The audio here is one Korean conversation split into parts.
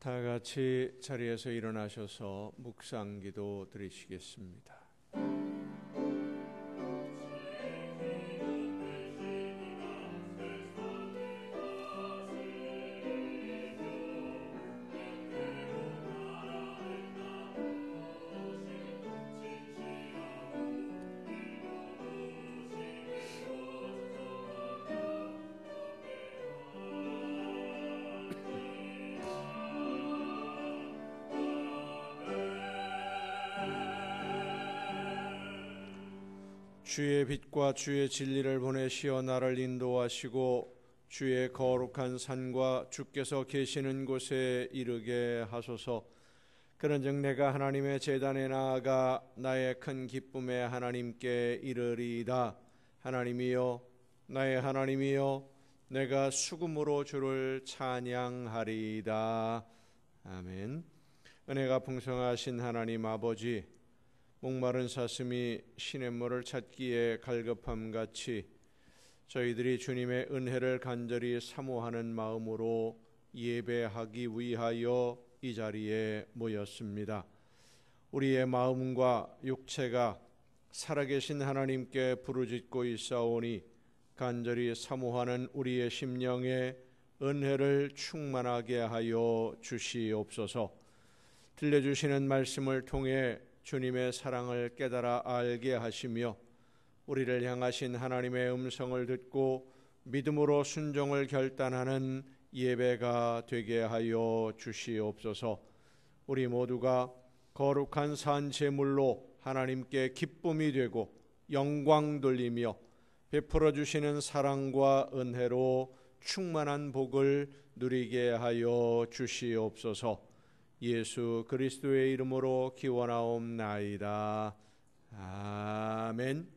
다 같이 자리에서 일어나셔서 묵상기도 드리시겠습니다. 주의 빛과 주의 진리를 보내시어 나를 인도하시고 주의 거룩한 산과 주께서 계시는 곳에 이르게 하소서. 그런즉 내가 하나님의 제단에 나아가 나의 큰 기쁨에 하나님께 이르리이다. 하나님이여, 나의 하나님이여, 내가 수금으로 주를 찬양하리이다. 아멘. 은혜가 풍성하신 하나님 아버지, 목마른 사슴이 시냇물을 찾기에 갈급함같이 저희들이 주님의 은혜를 간절히 사모하는 마음으로 예배하기 위하여 이 자리에 모였습니다. 우리의 마음과 육체가 살아계신 하나님께 부르짖고 있사오니 간절히 사모하는 우리의 심령에 은혜를 충만하게 하여 주시옵소서. 들려주시는 말씀을 통해 주님의 사랑을 깨달아 알게 하시며 우리를 향하신 하나님의 음성을 듣고 믿음으로 순종을 결단하는 예배가 되게 하여 주시옵소서. 우리 모두가 거룩한 산 제물로 하나님께 기쁨이 되고 영광 돌리며 베풀어 주시는 사랑과 은혜로 충만한 복을 누리게 하여 주시옵소서. 예수 그리스도의 이름으로 기원하옵나이다. 아멘.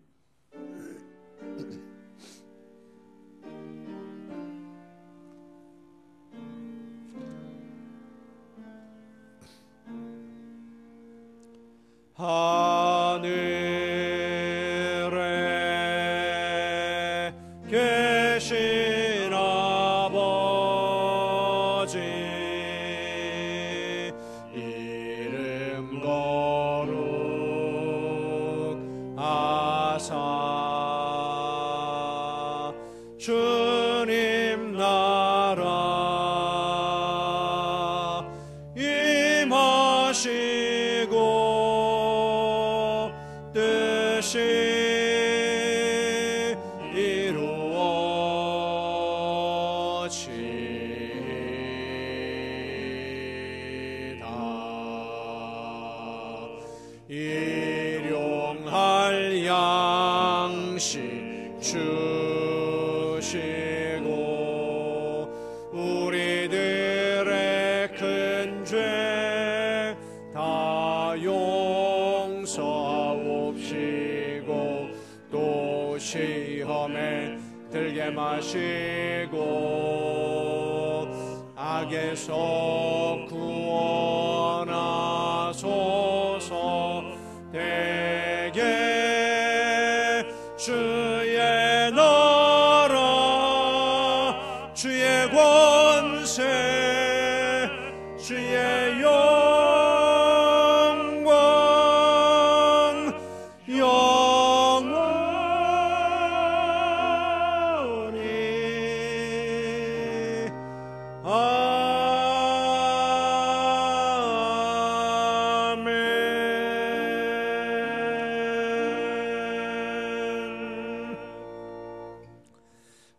하늘에 계신 아버지, 이름 거룩하사 주님 나라 임하시고 뜻이 일용할 양식 주시고 우리들의 큰 죄 다 용서하옵시고 또 시험에 들게 마시고 악에서 구원하소서. 대개 주의 나라 주의 권세 주의 영광 영원히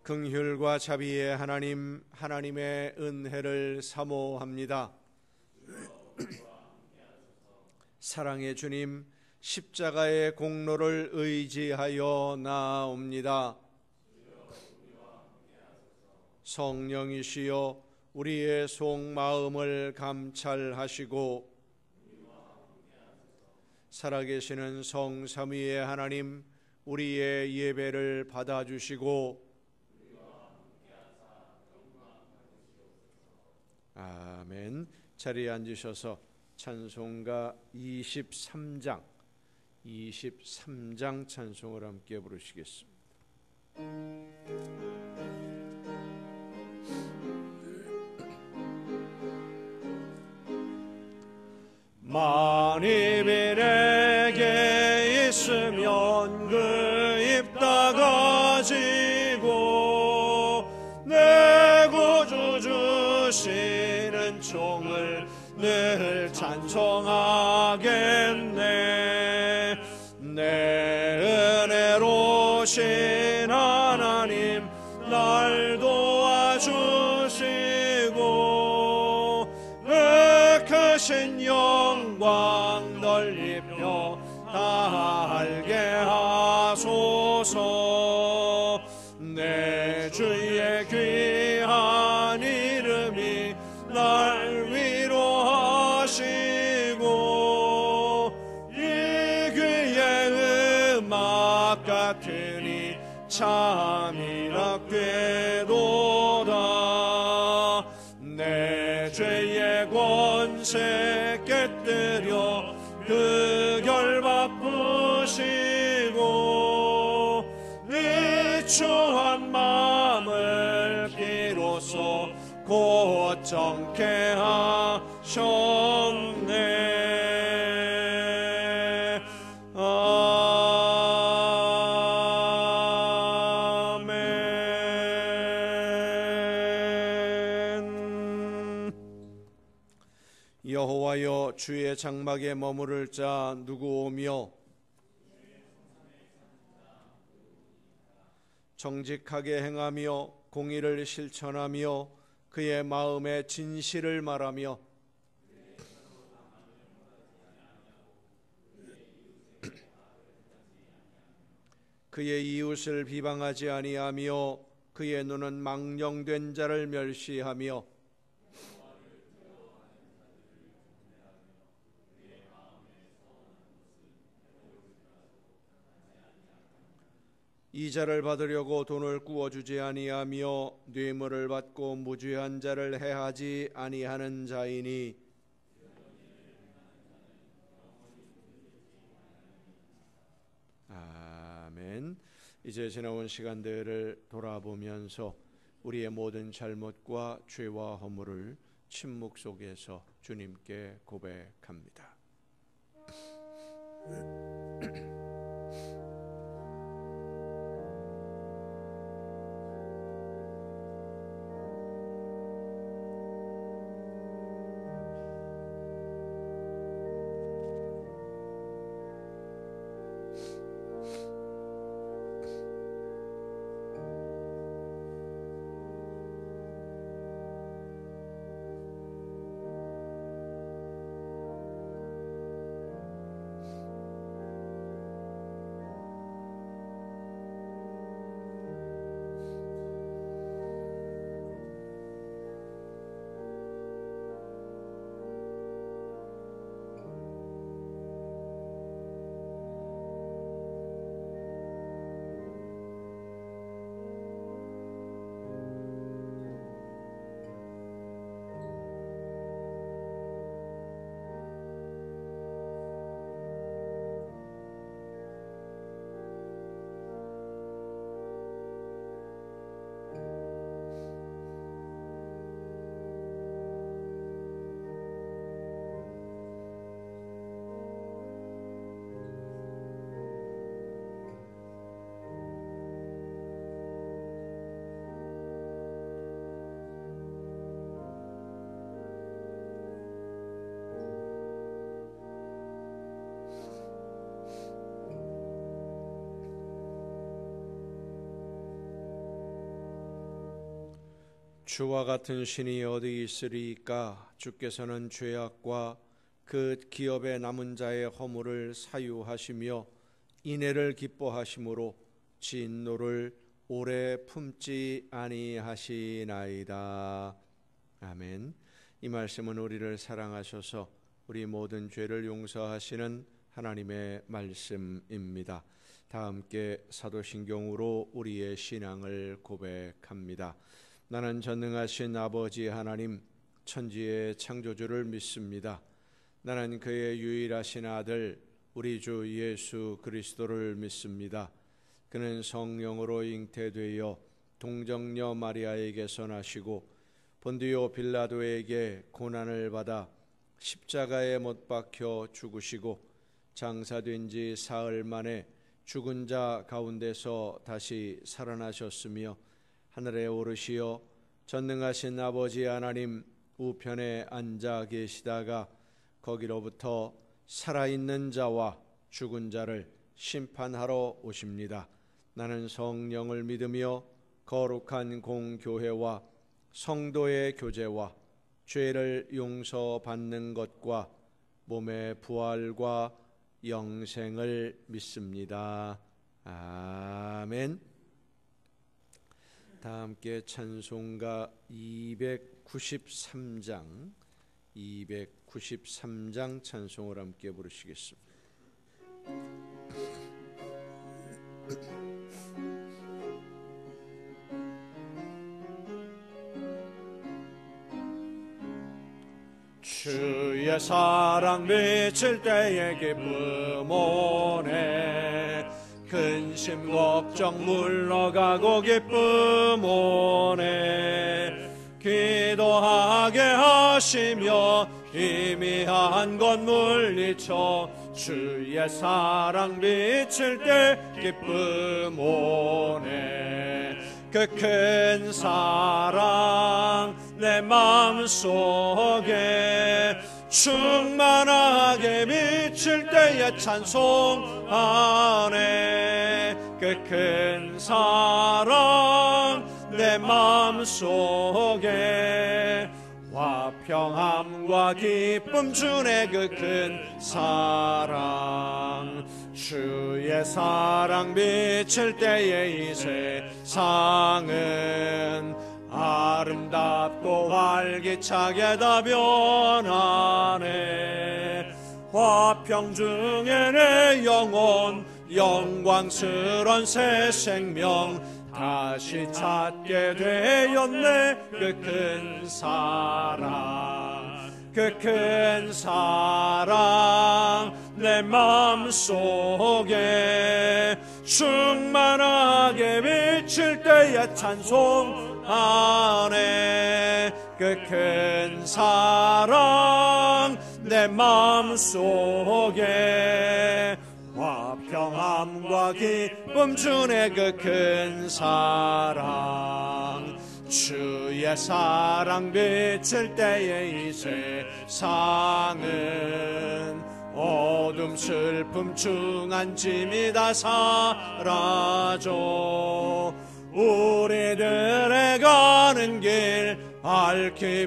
긍휼과 자비의 하나님, 하나님의 은혜를 사모합니다. 사랑의 주님, 십자가의 공로를 의지하여 나옵니다. 성령이시여 우리의 속마음을 감찰하시고 살아계시는 성삼위의 하나님, 우리의 예배를 받아주시고 아멘. 자리에 앉으셔서 찬송가 23장 찬송을 함께 부르시겠습니다. 만입이 내게 있으면 그 입 다 가지고 내 구주 주시는 종을 늘 찬송하겠네. 내 은혜로신 하나님 날 도와주시고 그 크신 영광 넓혀 다 알게 하소서. 내 주의 귀한 이름이 날 위로하시고 이 귀의 음악 같으니 참이라 꾀도다. 내 죄의 권세 깨뜨려 그 결 바쁘시고 이 추한 마음을 비로소 곧 정케 하셨네. 아멘. 여호와여, 주의 장막에 머무를 자 누구 오며 정직하게 행하며 공의를 실천하며 그의 마음에 진실을 말하며 그의 이웃을 비방하지 아니하며 그의 눈은 망령된 자를 멸시하며 이자를 받으려고 돈을 구워주지 아니하며 뇌물을 받고 무죄한 자를 해하지 아니하는 자이니 아멘. 이제 지나온 시간들을 돌아보면서 우리의 모든 잘못과 죄와 허물을 침묵 속에서 주님께 고백합니다. 주와 같은 신이 어디 있으리이까? 주께서는 죄악과 그 기업에 남은 자의 허물을 사유하시며 인애를 기뻐하심으로 진노를 오래 품지 아니하시나이다. 아멘. 이 말씀은 우리를 사랑하셔서 우리 모든 죄를 용서하시는 하나님의 말씀입니다. 다 함께 사도신경으로 우리의 신앙을 고백합니다. 나는 전능하신 아버지 하나님, 천지의 창조주를 믿습니다. 나는 그의 유일하신 아들 우리 주 예수 그리스도를 믿습니다. 그는 성령으로 잉태되어 동정녀 마리아에게서 나시고 본디오 빌라도에게 고난을 받아 십자가에 못 박혀 죽으시고 장사된 지 사흘 만에 죽은 자 가운데서 다시 살아나셨으며 하늘에 오르시어 전능하신 아버지 하나님 우편에 앉아 계시다가 거기로부터 살아있는 자와 죽은 자를 심판하러 오십니다. 나는 성령을 믿으며 거룩한 공교회와 성도의 교제와 죄를 용서받는 것과 몸의 부활과 영생을 믿습니다. 아멘. 다 함께 찬송가 293장 찬송을 함께 부르시겠습니다. 주의 사랑 미칠 때의 기쁨 오네 근심 걱정 물러가고 기쁨 오네 기도하게 하시며 희미한 것 물리쳐 주의 사랑 비칠 때 기쁨 오네 그 큰 사랑 내 마음속에 충만하게 미칠 때에 찬송하네 그 큰 사랑 내 마음속에 화평함과 기쁨 주네 그 큰 사랑 주의 사랑 비칠 때에 이 세상은 아름답고 활기차게 다 변하네 화평 중에 내 영혼 영광스런 새 생명 다시 찾게 되었네 그 큰 사랑 그 큰 사랑 내 마음속에 충만하게 비칠 때에 찬송하네 그 큰 사랑 내 마음속에 화평함과 기쁨 주네 그 큰 사랑 주의 사랑 비칠 때에 이 세상은 어둠 슬픔 중한 짐이 다 사라져 우리들의 가는 길 밝히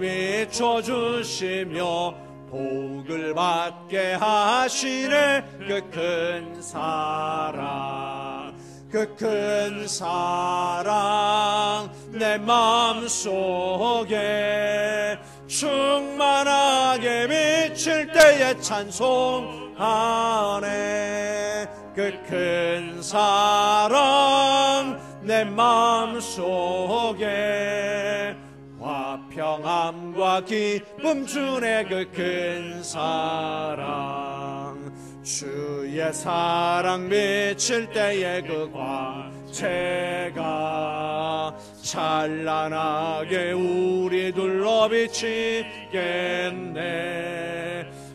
비춰주시며 복을 받게 하시네 그 큰 사랑 그 큰 사랑 내 마음속에 충만하게 비칠 때에 찬송하네 그 큰 사랑 내 마음속에 화평함과 기쁨 주네 그 큰 사랑 주의 사랑 비칠 때에 그 광채가 찬란하게 우리 둘러 비치겠네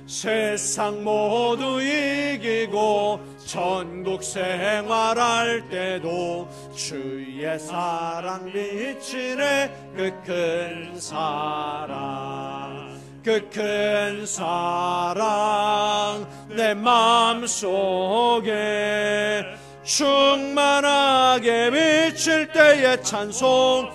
세상 모두 이기고 천국 생활할 때도 주의 사랑 비치네 그 큰 사랑 그 큰 사랑 내 마음속에 충만하게 비칠 때에 찬송하네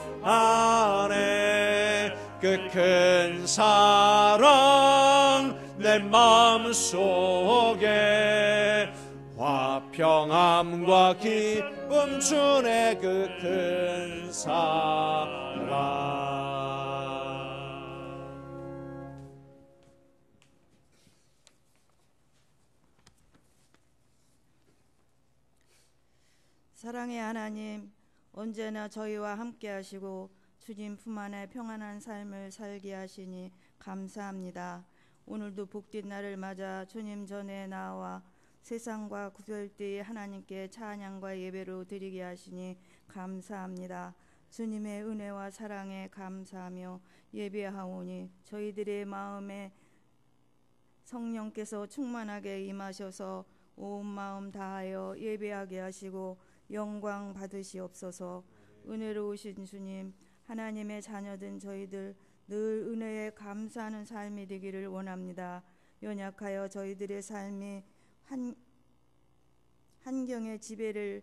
그 큰 사랑 내 마음속에 화평함과 기쁨 주네 그 큰 사랑 사랑의 하나님, 언제나 저희와 함께 하시고 주님 품 안에 평안한 삶을 살게 하시니 감사합니다. 오늘도 복된 날을 맞아 주님 전에 나와 세상과 구별되이 하나님께 찬양과 예배로 드리게 하시니 감사합니다. 주님의 은혜와 사랑에 감사하며 예배하오니 저희들의 마음에 성령께서 충만하게 임하셔서 온 마음 다하여 예배하게 하시고 영광 받으시옵소서. 은혜로우신 주님, 하나님의 자녀된 저희들 늘 은혜에 감사하는 삶이 되기를 원합니다. 연약하여 저희들의 삶이 환경의 지배를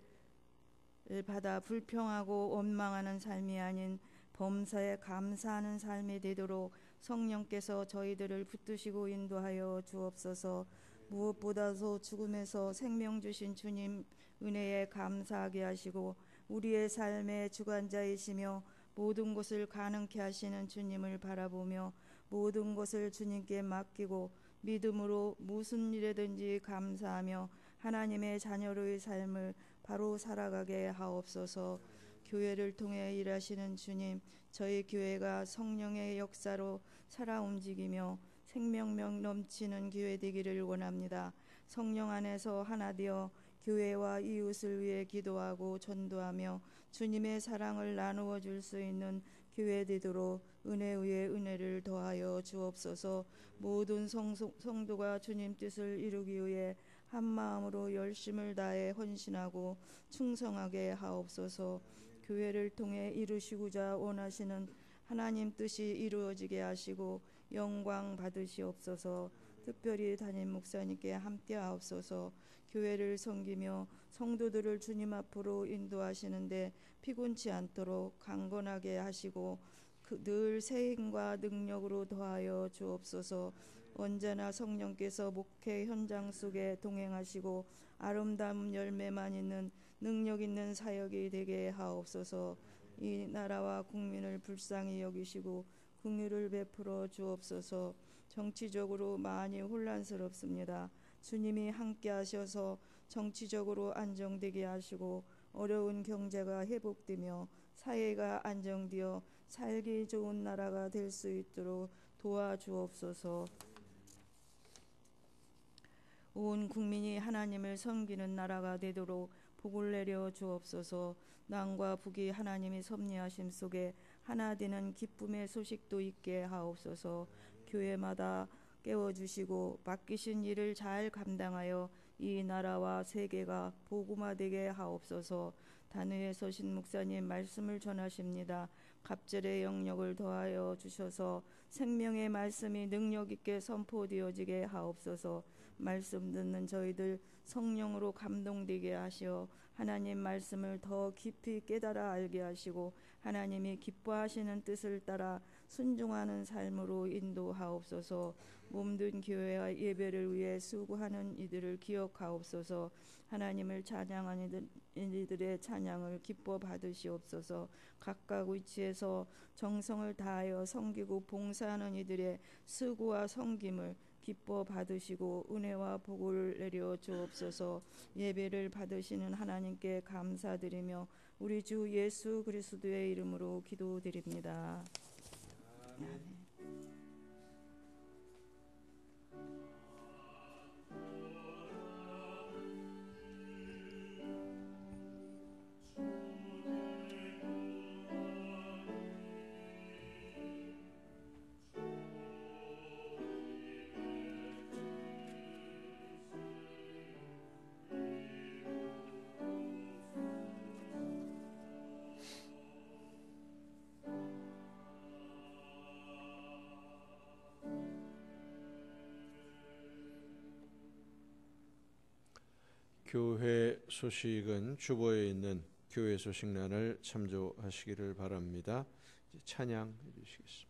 받아 불평하고 원망하는 삶이 아닌 범사에 감사하는 삶이 되도록 성령께서 저희들을 붙드시고 인도하여 주옵소서. 무엇보다도 죽음에서 생명 주신 주님 은혜에 감사하게 하시고 우리의 삶의 주관자이시며 모든 것을 가능케 하시는 주님을 바라보며 모든 것을 주님께 맡기고 믿음으로 무슨 일에든지 감사하며 하나님의 자녀로의 삶을 바로 살아가게 하옵소서. 교회를 통해 일하시는 주님, 저희 교회가 성령의 역사로 살아 움직이며 생명력 넘치는 교회 되기를 원합니다. 성령 안에서 하나 되어 교회와 이웃을 위해 기도하고 전도하며 주님의 사랑을 나누어 줄 수 있는 교회 되도록 은혜 위에 은혜를 더하여 주옵소서. 모든 성도가 주님 뜻을 이루기 위해 한 마음으로 열심을 다해 헌신하고 충성하게 하옵소서. 교회를 통해 이루시고자 원하시는 하나님 뜻이 이루어지게 하시고 영광 받으시옵소서. 특별히 담임 목사님께 함께 하옵소서. 교회를 섬기며 성도들을 주님 앞으로 인도하시는데 피곤치 않도록 강건하게 하시고 늘 새 힘과 능력으로 더하여 주옵소서. 언제나 성령께서 목회 현장 속에 동행하시고 아름다운 열매만 있는 능력 있는 사역이 되게 하옵소서. 이 나라와 국민을 불쌍히 여기시고 긍휼을 베풀어 주옵소서. 정치적으로 많이 혼란스럽습니다. 주님이 함께 하셔서 정치적으로 안정되게 하시고 어려운 경제가 회복되며 사회가 안정되어 살기 좋은 나라가 될 수 있도록 도와주옵소서. 온 국민이 하나님을 섬기는 나라가 되도록 복을 내려 주옵소서. 남과 북이 하나님의 섭리하심 속에 하나 되는 기쁨의 소식도 있게 하옵소서. 교회마다 깨워주시고 맡기신 일을 잘 감당하여 이 나라와 세계가 복음화되게 하옵소서. 단위에 서신 목사님 말씀을 전하십니다. 갑절의 영역을 더하여 주셔서 생명의 말씀이 능력 있게 선포되어지게 하옵소서. 말씀 듣는 저희들 성령으로 감동되게 하시어 하나님 말씀을 더 깊이 깨달아 알게 하시고 하나님이 기뻐하시는 뜻을 따라 순종하는 삶으로 인도하옵소서. 몸든 교회와 예배를 위해 수고하는 이들을 기억하옵소서. 하나님을 찬양하는 이들의 찬양을 기뻐 받으시옵소서. 각각 위치에서 정성을 다하여 섬기고 봉사하는 이들의 수고와 섬김을 기뻐 받으시고 은혜와 복을 내려 주옵소서. 예배를 받으시는 하나님께 감사드리며 우리 주 예수 그리스도의 이름으로 기도드립니다. 아멘. 교회 소식은 주보에 있는 교회 소식란을 참조하시기를 바랍니다. 이제 찬양해 주시겠습니다.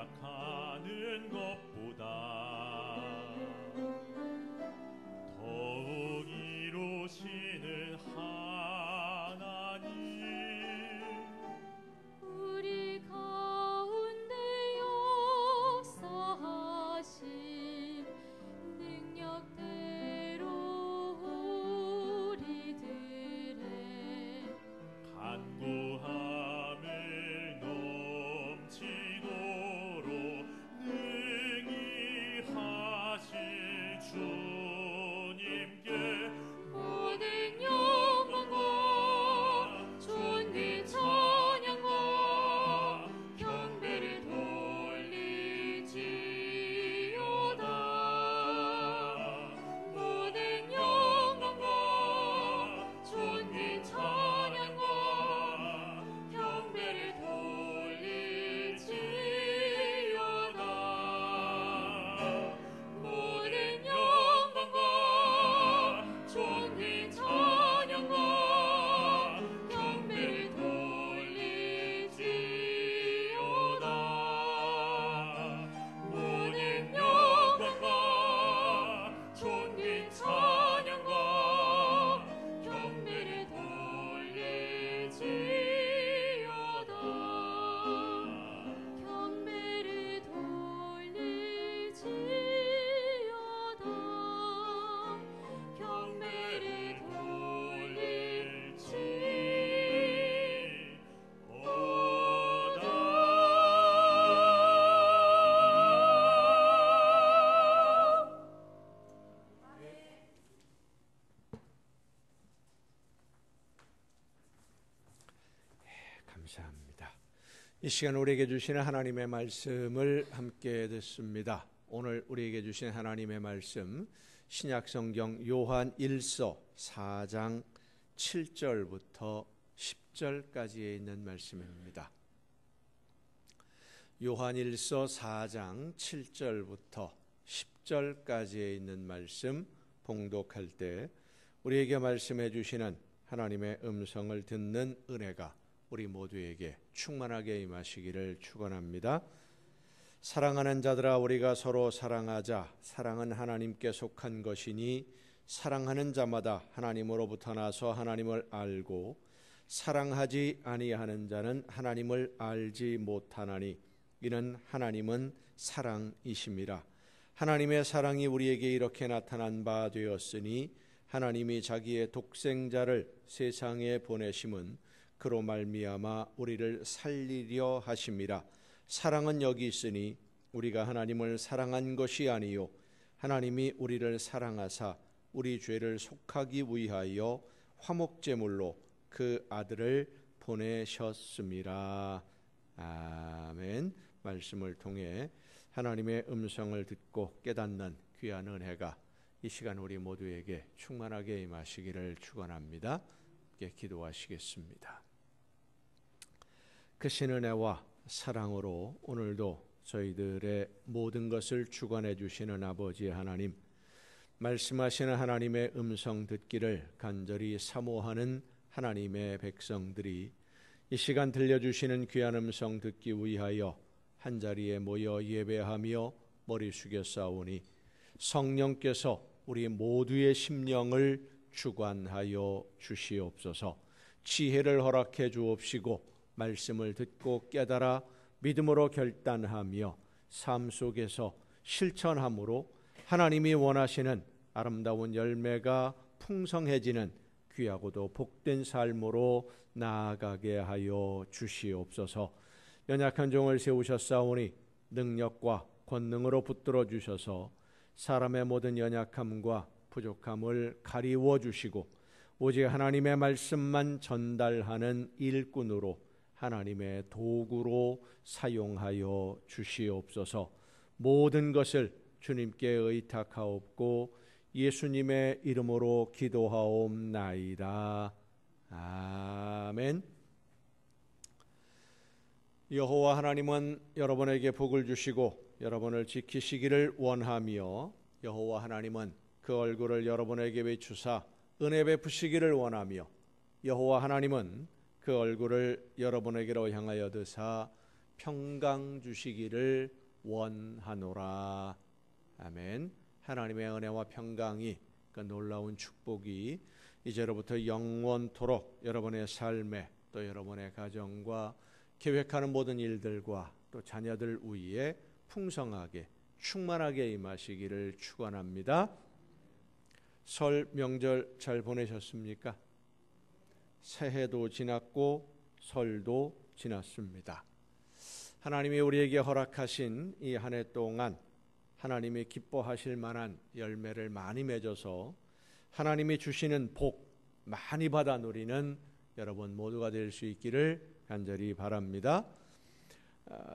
생각하는 것보다 더욱 이루시는 하나님, 우리 가운데 역사하신 능력대로 우리들의 간구함을 넘치도록 능히 하실 주님께 모든 영광과 존귀 찬양과 경배를 돌리지어다. 모든 영광과 존귀 찬양과 경배를 돌리지어다. 모든 영광과 존귀 찬양과 경배를 돌리지어다. 모든 영광과 존귀 찬양과 경배를 돌리지어다. 경배를 돌리지어다. 경배를 돌리지어다. 감사합니다. 이 시간 우리에게 주시는 하나님의 말씀을 함께 듣습니다. 오늘 우리에게 주신 하나님의 말씀, 신약성경 요한 1서 4장 7절부터 10절까지에 있는 말씀입니다. 요한 1서 4장 7절부터 10절까지에 있는 말씀 봉독할 때 우리에게 말씀해 주시는 하나님의 음성을 듣는 은혜가 우리 모두에게 충만하게 임하시기를 축원합니다. 사랑하는 자들아, 우리가 서로 사랑하자. 사랑은 하나님께 속한 것이니 사랑하는 자마다 하나님으로부터 나서 하나님을 알고 사랑하지 아니하는 자는 하나님을 알지 못하나니 이는 하나님은 사랑이심이라. 하나님의 사랑이 우리에게 이렇게 나타난 바 되었으니 하나님이 자기의 독생자를 세상에 보내심은 그로 말미암아 우리를 살리려 하심이라. 사랑은 여기 있으니 우리가 하나님을 사랑한 것이 아니요 하나님이 우리를 사랑하사 우리 죄를 속하기 위하여 화목제물로 그 아들을 보내셨음이라. 아멘. 말씀을 통해 하나님의 음성을 듣고 깨닫는 귀한 은혜가 이 시간 우리 모두에게 충만하게 임하시기를 축원합니다. 함께 기도하시겠습니다. 크신 은혜와 사랑으로 오늘도 저희들의 모든 것을 주관해 주시는 아버지 하나님, 말씀하시는 하나님의 음성 듣기를 간절히 사모하는 하나님의 백성들이 이 시간 들려주시는 귀한 음성 듣기 위하여 한자리에 모여 예배하며 머리 숙여 싸우니 성령께서 우리 모두의 심령을 주관하여 주시옵소서. 지혜를 허락해 주옵시고 말씀을 듣고 깨달아 믿음으로 결단하며 삶 속에서 실천함으로 하나님이 원하시는 아름다운 열매가 풍성해지는 귀하고도 복된 삶으로 나아가게 하여 주시옵소서. 연약한 종을 세우셨사오니 능력과 권능으로 붙들어 주셔서 사람의 모든 연약함과 부족함을 가리워 주시고 오직 하나님의 말씀만 전달하는 일꾼으로 하나님의 도구로 사용하여 주시옵소서. 모든 것을 주님께 의탁하옵고 예수님의 이름으로 기도하옵나이다. 아멘. 여호와 하나님은 여러분에게 복을 주시고 여러분을 지키시기를 원하며 여호와 하나님은 그 얼굴을 여러분에게 비추사 은혜 베푸시기를 원하며 여호와 하나님은 그 얼굴을 여러분에게로 향하여 드사 평강 주시기를 원하노라. 아멘. 하나님의 은혜와 평강이, 그 놀라운 축복이 이제로부터 영원토록 여러분의 삶에, 또 여러분의 가정과 계획하는 모든 일들과 또 자녀들 위에 풍성하게 충만하게 임하시기를 축원합니다. 설 명절 잘 보내셨습니까? 새해도 지났고 설도 지났습니다. 하나님이 우리에게 허락하신 이 한 해 동안 하나님이 기뻐하실 만한 열매를 많이 맺어서 하나님이 주시는 복 많이 받아 누리는 여러분 모두가 될 수 있기를 간절히 바랍니다.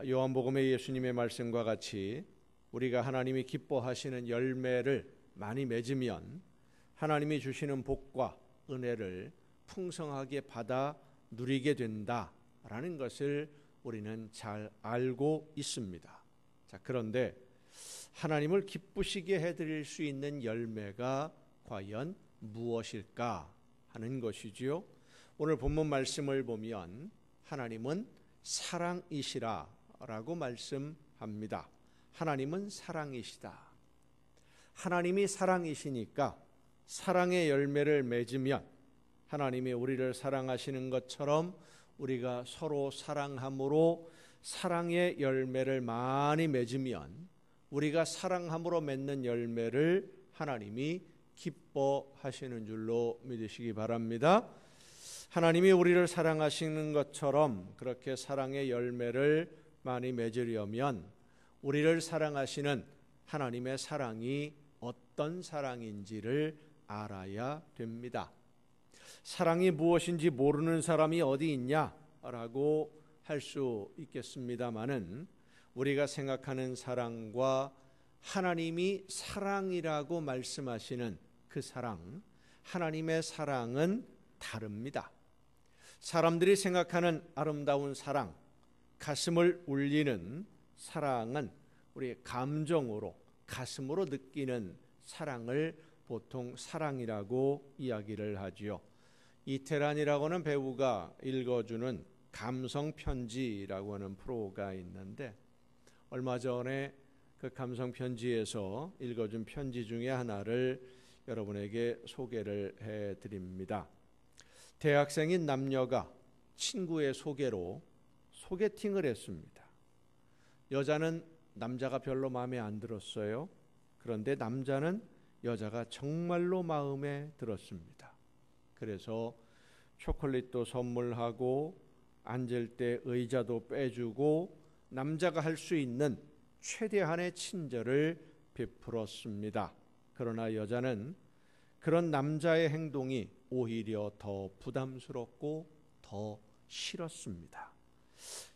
요한복음의 예수님의 말씀과 같이 우리가 하나님이 기뻐하시는 열매를 많이 맺으면 하나님이 주시는 복과 은혜를 풍성하게 받아 누리게 된다라는 것을 우리는 잘 알고 있습니다. 자, 그런데 하나님을 기쁘시게 해드릴 수 있는 열매가 과연 무엇일까 하는 것이지요. 오늘 본문 말씀을 보면 하나님은 사랑이시라라고 말씀합니다. 하나님은 사랑이시다. 하나님이 사랑이시니까 사랑의 열매를 맺으면 하나님이 우리를 사랑하시는 것처럼 우리가 서로 사랑함으로 사랑의 열매를 많이 맺으면 우리가 사랑함으로 맺는 열매를 하나님이 기뻐하시는 줄로 믿으시기 바랍니다. 하나님이 우리를 사랑하시는 것처럼 그렇게 사랑의 열매를 많이 맺으려면 우리를 사랑하시는 하나님의 사랑이 어떤 사랑인지를 알아야 됩니다. 사랑이 무엇인지 모르는 사람이 어디 있냐라고 할 수 있겠습니다마는 우리가 생각하는 사랑과 하나님이 사랑이라고 말씀하시는 그 사랑, 하나님의 사랑은 다릅니다. 사람들이 생각하는 아름다운 사랑, 가슴을 울리는 사랑은 우리의 감정으로, 가슴으로 느끼는 사랑을 보통 사랑이라고 이야기를 하지요. 이태란이라고는 배우가 읽어주는 감성 편지라고 하는 프로가 있는데 얼마 전에 그 감성 편지에서 읽어준 편지 중에 하나를 여러분에게 소개를 해드립니다. 대학생인 남녀가 친구의 소개로 소개팅을 했습니다. 여자는 남자가 별로 마음에 안 들었어요. 그런데 남자는 여자가 정말로 마음에 들었습니다. 그래서 초콜릿도 선물하고 앉을 때 의자도 빼주고 남자가 할 수 있는 최대한의 친절을 베풀었습니다. 그러나 여자는 그런 남자의 행동이 오히려 더 부담스럽고 더 싫었습니다.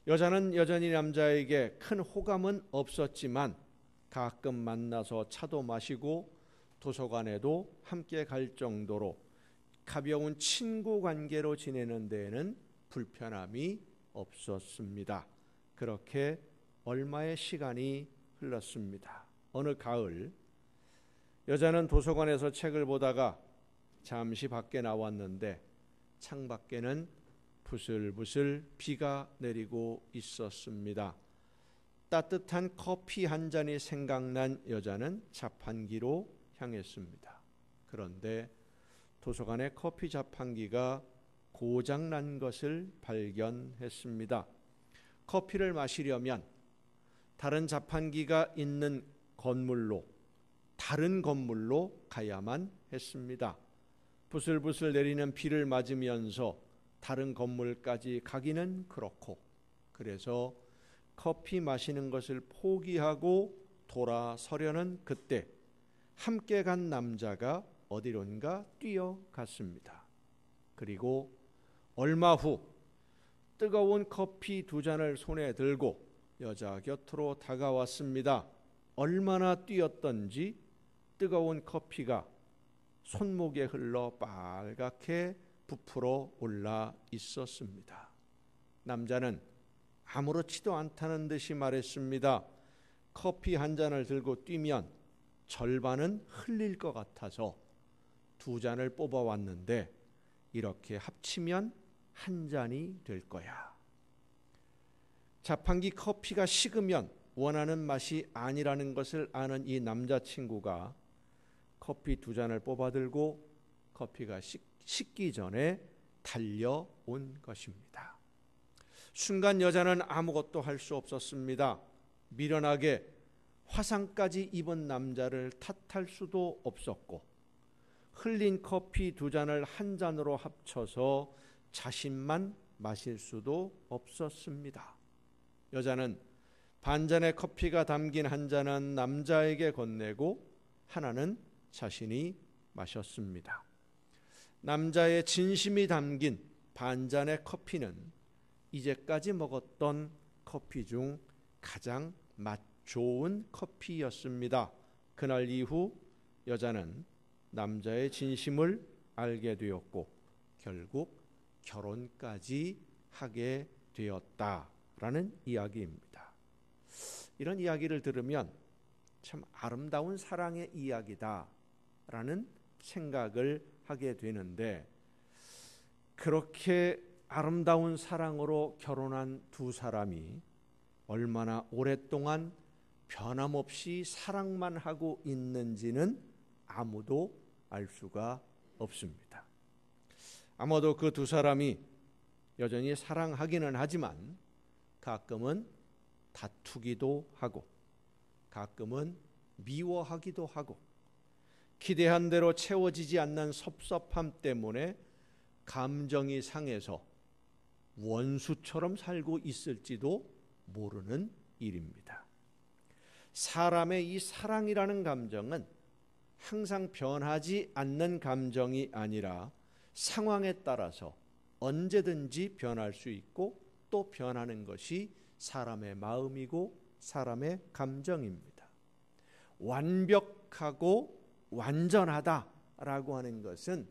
여자는 여전히 남자에게 큰 호감은 없었지만 가끔 만나서 차도 마시고 도서관에도 함께 갈 정도로 가벼운 친구 관계로 지내는 데에는 불편함이 없었습니다. 그렇게 얼마의 시간이 흘렀습니다. 어느 가을 여자는 도서관에서 책을 보다가 잠시 밖에 나왔는데 창밖에는 부슬부슬 비가 내리고 있었습니다. 따뜻한 커피 한 잔이 생각난 여자는 자판기로 향했습니다. 그런데 도서관의 커피 자판기가 고장난 것을 발견했습니다. 커피를 마시려면 다른 자판기가 있는 건물로, 다른 건물로 가야만 했습니다. 부슬부슬 내리는 비를 맞으면서 다른 건물까지 가기는 그렇고, 그래서 커피 마시는 것을 포기하고 돌아서려는 그때 함께 간 남자가 어디론가 뛰어갔습니다. 그리고 얼마 후 뜨거운 커피 두 잔을 손에 들고 여자 곁으로 다가왔습니다. 얼마나 뛰었던지 뜨거운 커피가 손목에 흘러 빨갛게 부풀어 올라 있었습니다. 남자는 아무렇지도 않다는 듯이 말했습니다. 커피 한 잔을 들고 뛰면 절반은 흘릴 것 같아서 두 잔을 뽑아왔는데 이렇게 합치면 한 잔이 될 거야. 자판기 커피가 식으면 원하는 맛이 아니라는 것을 아는 이 남자친구가 커피 2잔을 뽑아들고 커피가 식기 전에 달려온 것입니다. 순간 여자는 아무것도 할 수 없었습니다. 미련하게 화상까지 입은 남자를 탓할 수도 없었고 흘린 커피 2잔을 한 잔으로 합쳐서 자신만 마실 수도 없었습니다. 여자는 반잔의 커피가 담긴 한 잔은 남자에게 건네고 하나는 자신이 마셨습니다. 남자의 진심이 담긴 반잔의 커피는 이제까지 먹었던 커피 중 가장 맛 좋은 커피였습니다. 그날 이후 여자는 남자의 진심을 알게 되었고 결국 결혼까지 하게 되었다라는 이야기입니다. 이런 이야기를 들으면 참 아름다운 사랑의 이야기다라는 생각을 하게 되는데, 그렇게 아름다운 사랑으로 결혼한 2사람이 얼마나 오랫동안 변함없이 사랑만 하고 있는지는 아무도 알 수가 없습니다. 아마도 그 2사람이 여전히 사랑하기는 하지만 가끔은 다투기도 하고 가끔은 미워하기도 하고 기대한 대로 채워지지 않는 섭섭함 때문에 감정이 상해서 원수처럼 살고 있을지도 모르는 일입니다. 사람의 이 사랑이라는 감정은 항상 변하지 않는 감정이 아니라 상황에 따라서 언제든지 변할 수 있고 또 변하는 것이 사람의 마음이고 사람의 감정입니다. 완벽하고 완전하다라고 하는 것은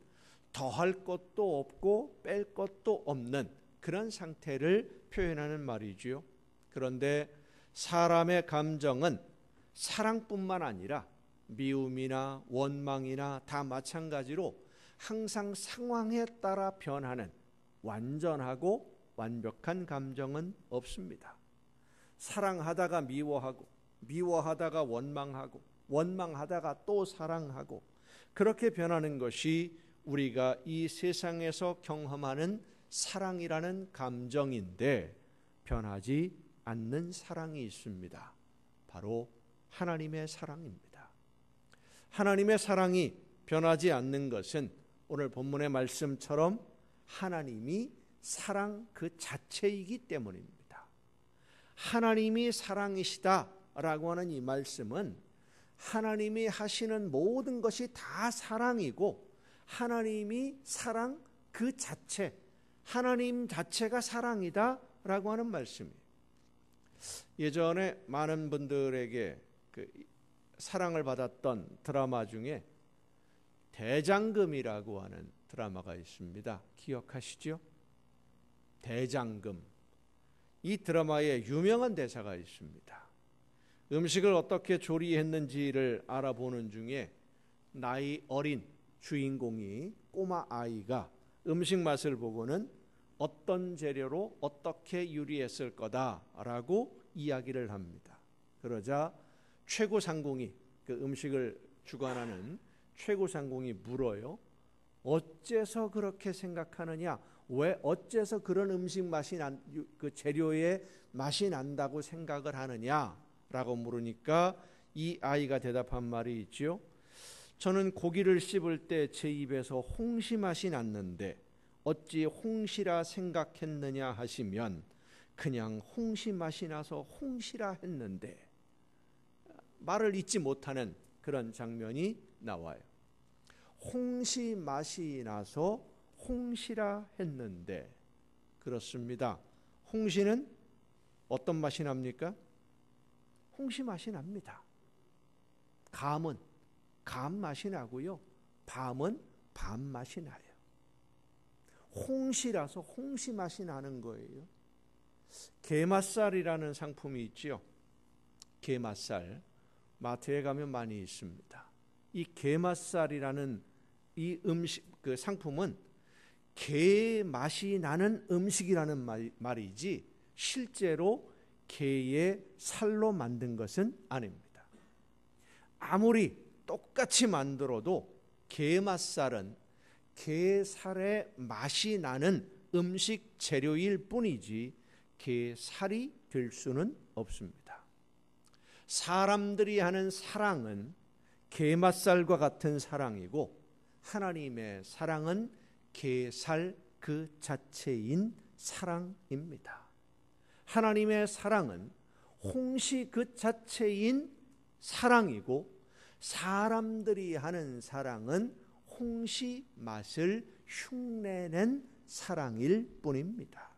더할 것도 없고 뺄 것도 없는 그런 상태를 표현하는 말이지요. 그런데 사람의 감정은 사랑뿐만 아니라 미움이나 원망이나 다 마찬가지로 항상 상황에 따라 변하는 완전하고 완벽한 감정은 없습니다. 사랑하다가 미워하고 미워하다가 원망하고 원망하다가 또 사랑하고 그렇게 변하는 것이 우리가 이 세상에서 경험하는 사랑이라는 감정인데, 변하지 않는 사랑이 있습니다. 바로 하나님의 사랑입니다. 하나님의 사랑이 변하지 않는 것은 오늘 본문의 말씀처럼 하나님이 사랑 그 자체이기 때문입니다. 하나님이 사랑이시다라고 하는 이 말씀은 하나님이 하시는 모든 것이 다 사랑이고 하나님이 사랑 그 자체, 하나님 자체가 사랑이다라고 하는 말씀이에요. 예전에 많은 분들에게 사랑을 받았던 드라마 중에 대장금이라고 하는 드라마가 있습니다. 기억하시죠? 대장금. 이 드라마에 유명한 대사가 있습니다. 음식을 어떻게 조리했는지를 알아보는 중에 나이 어린 주인공이 꼬마 아이가 음식 맛을 보고는 어떤 재료로 어떻게 요리했을 거다라고 이야기를 합니다. 그러자 최고 상공이, 그 음식을 주관하는 최고 상공이 물어요. 어째서 그렇게 생각하느냐? 왜 어째서 그런 음식 맛이 그 재료의 맛이 난다고 생각을 하느냐라고 물으니까 이 아이가 대답한 말이 있죠. 저는 고기를 씹을 때 제 입에서 홍시 맛이 났는데 어찌 홍시라 생각했느냐 하시면 그냥 홍시 맛이 나서 홍시라 했는데, 말을 잊지 못하는 그런 장면이 나와요. 홍시 맛이 나서 홍시라 했는데, 그렇습니다. 홍시는 어떤 맛이 납니까? 홍시 맛이 납니다. 감은 감 맛이 나고요. 밤은 밤 맛이 나요. 홍시라서 홍시 맛이 나는 거예요. 게맛살이라는 상품이 있지요. 게맛살, 마트에 가면 많이 있습니다. 이 게맛살이라는 이 음식, 그 상품은 게 맛이 나는 음식이라는 말이지 실제로 개의 살로 만든 것은 아닙니다. 아무리 똑같이 만들어도 게맛살은 게살의 맛이 나는 음식 재료일 뿐이지 게살이 될 수는 없습니다. 사람들이 하는 사랑은 게맛살과 같은 사랑이고 하나님의 사랑은 게살 그 자체인 사랑입니다. 하나님의 사랑은 홍시 그 자체인 사랑이고 사람들이 하는 사랑은 홍시 맛을 흉내낸 사랑일 뿐입니다.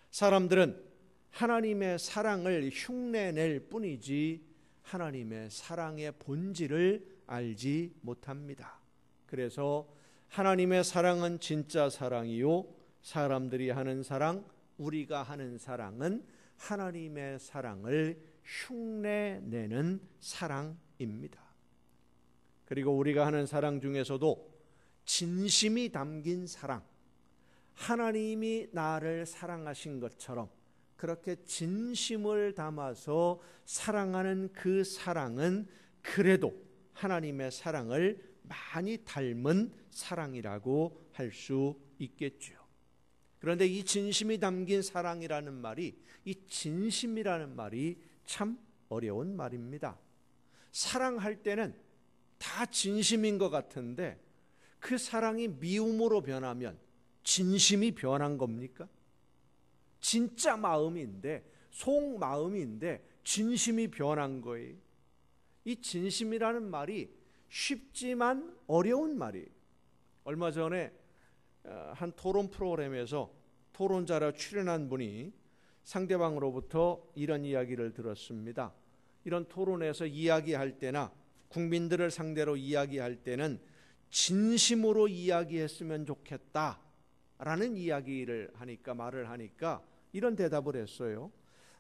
사람들은 하나님의 사랑을 흉내낼 뿐이지 하나님의 사랑의 본질을 알지 못합니다. 그래서 하나님의 사랑은 진짜 사랑이요 사람들이 하는 사랑, 우리가 하는 사랑은 하나님의 사랑을 흉내내는 사랑입니다. 그리고 우리가 하는 사랑 중에서도 진심이 담긴 사랑, 하나님이 나를 사랑하신 것처럼 그렇게 진심을 담아서 사랑하는 그 사랑은 그래도 하나님의 사랑을 많이 닮은 사랑이라고 할 수 있겠죠. 그런데 이 진심이 담긴 사랑이라는 말이, 이 진심이라는 말이 참 어려운 말입니다. 사랑할 때는 다 진심인 것 같은데 그 사랑이 미움으로 변하면 진심이 변한 겁니까? 진짜 마음인데, 속마음인데 진심이 변한 거예요. 이 진심이라는 말이 쉽지만 어려운 말이에요. 얼마 전에 한 토론 프로그램에서 토론자로 출연한 분이 상대방으로부터 이런 이야기를 들었습니다. 이런 토론에서 이야기할 때나 국민들을 상대로 이야기할 때는 진심으로 이야기했으면 좋겠다라는 이야기를 하니까, 말을 하니까 이런 대답을 했어요.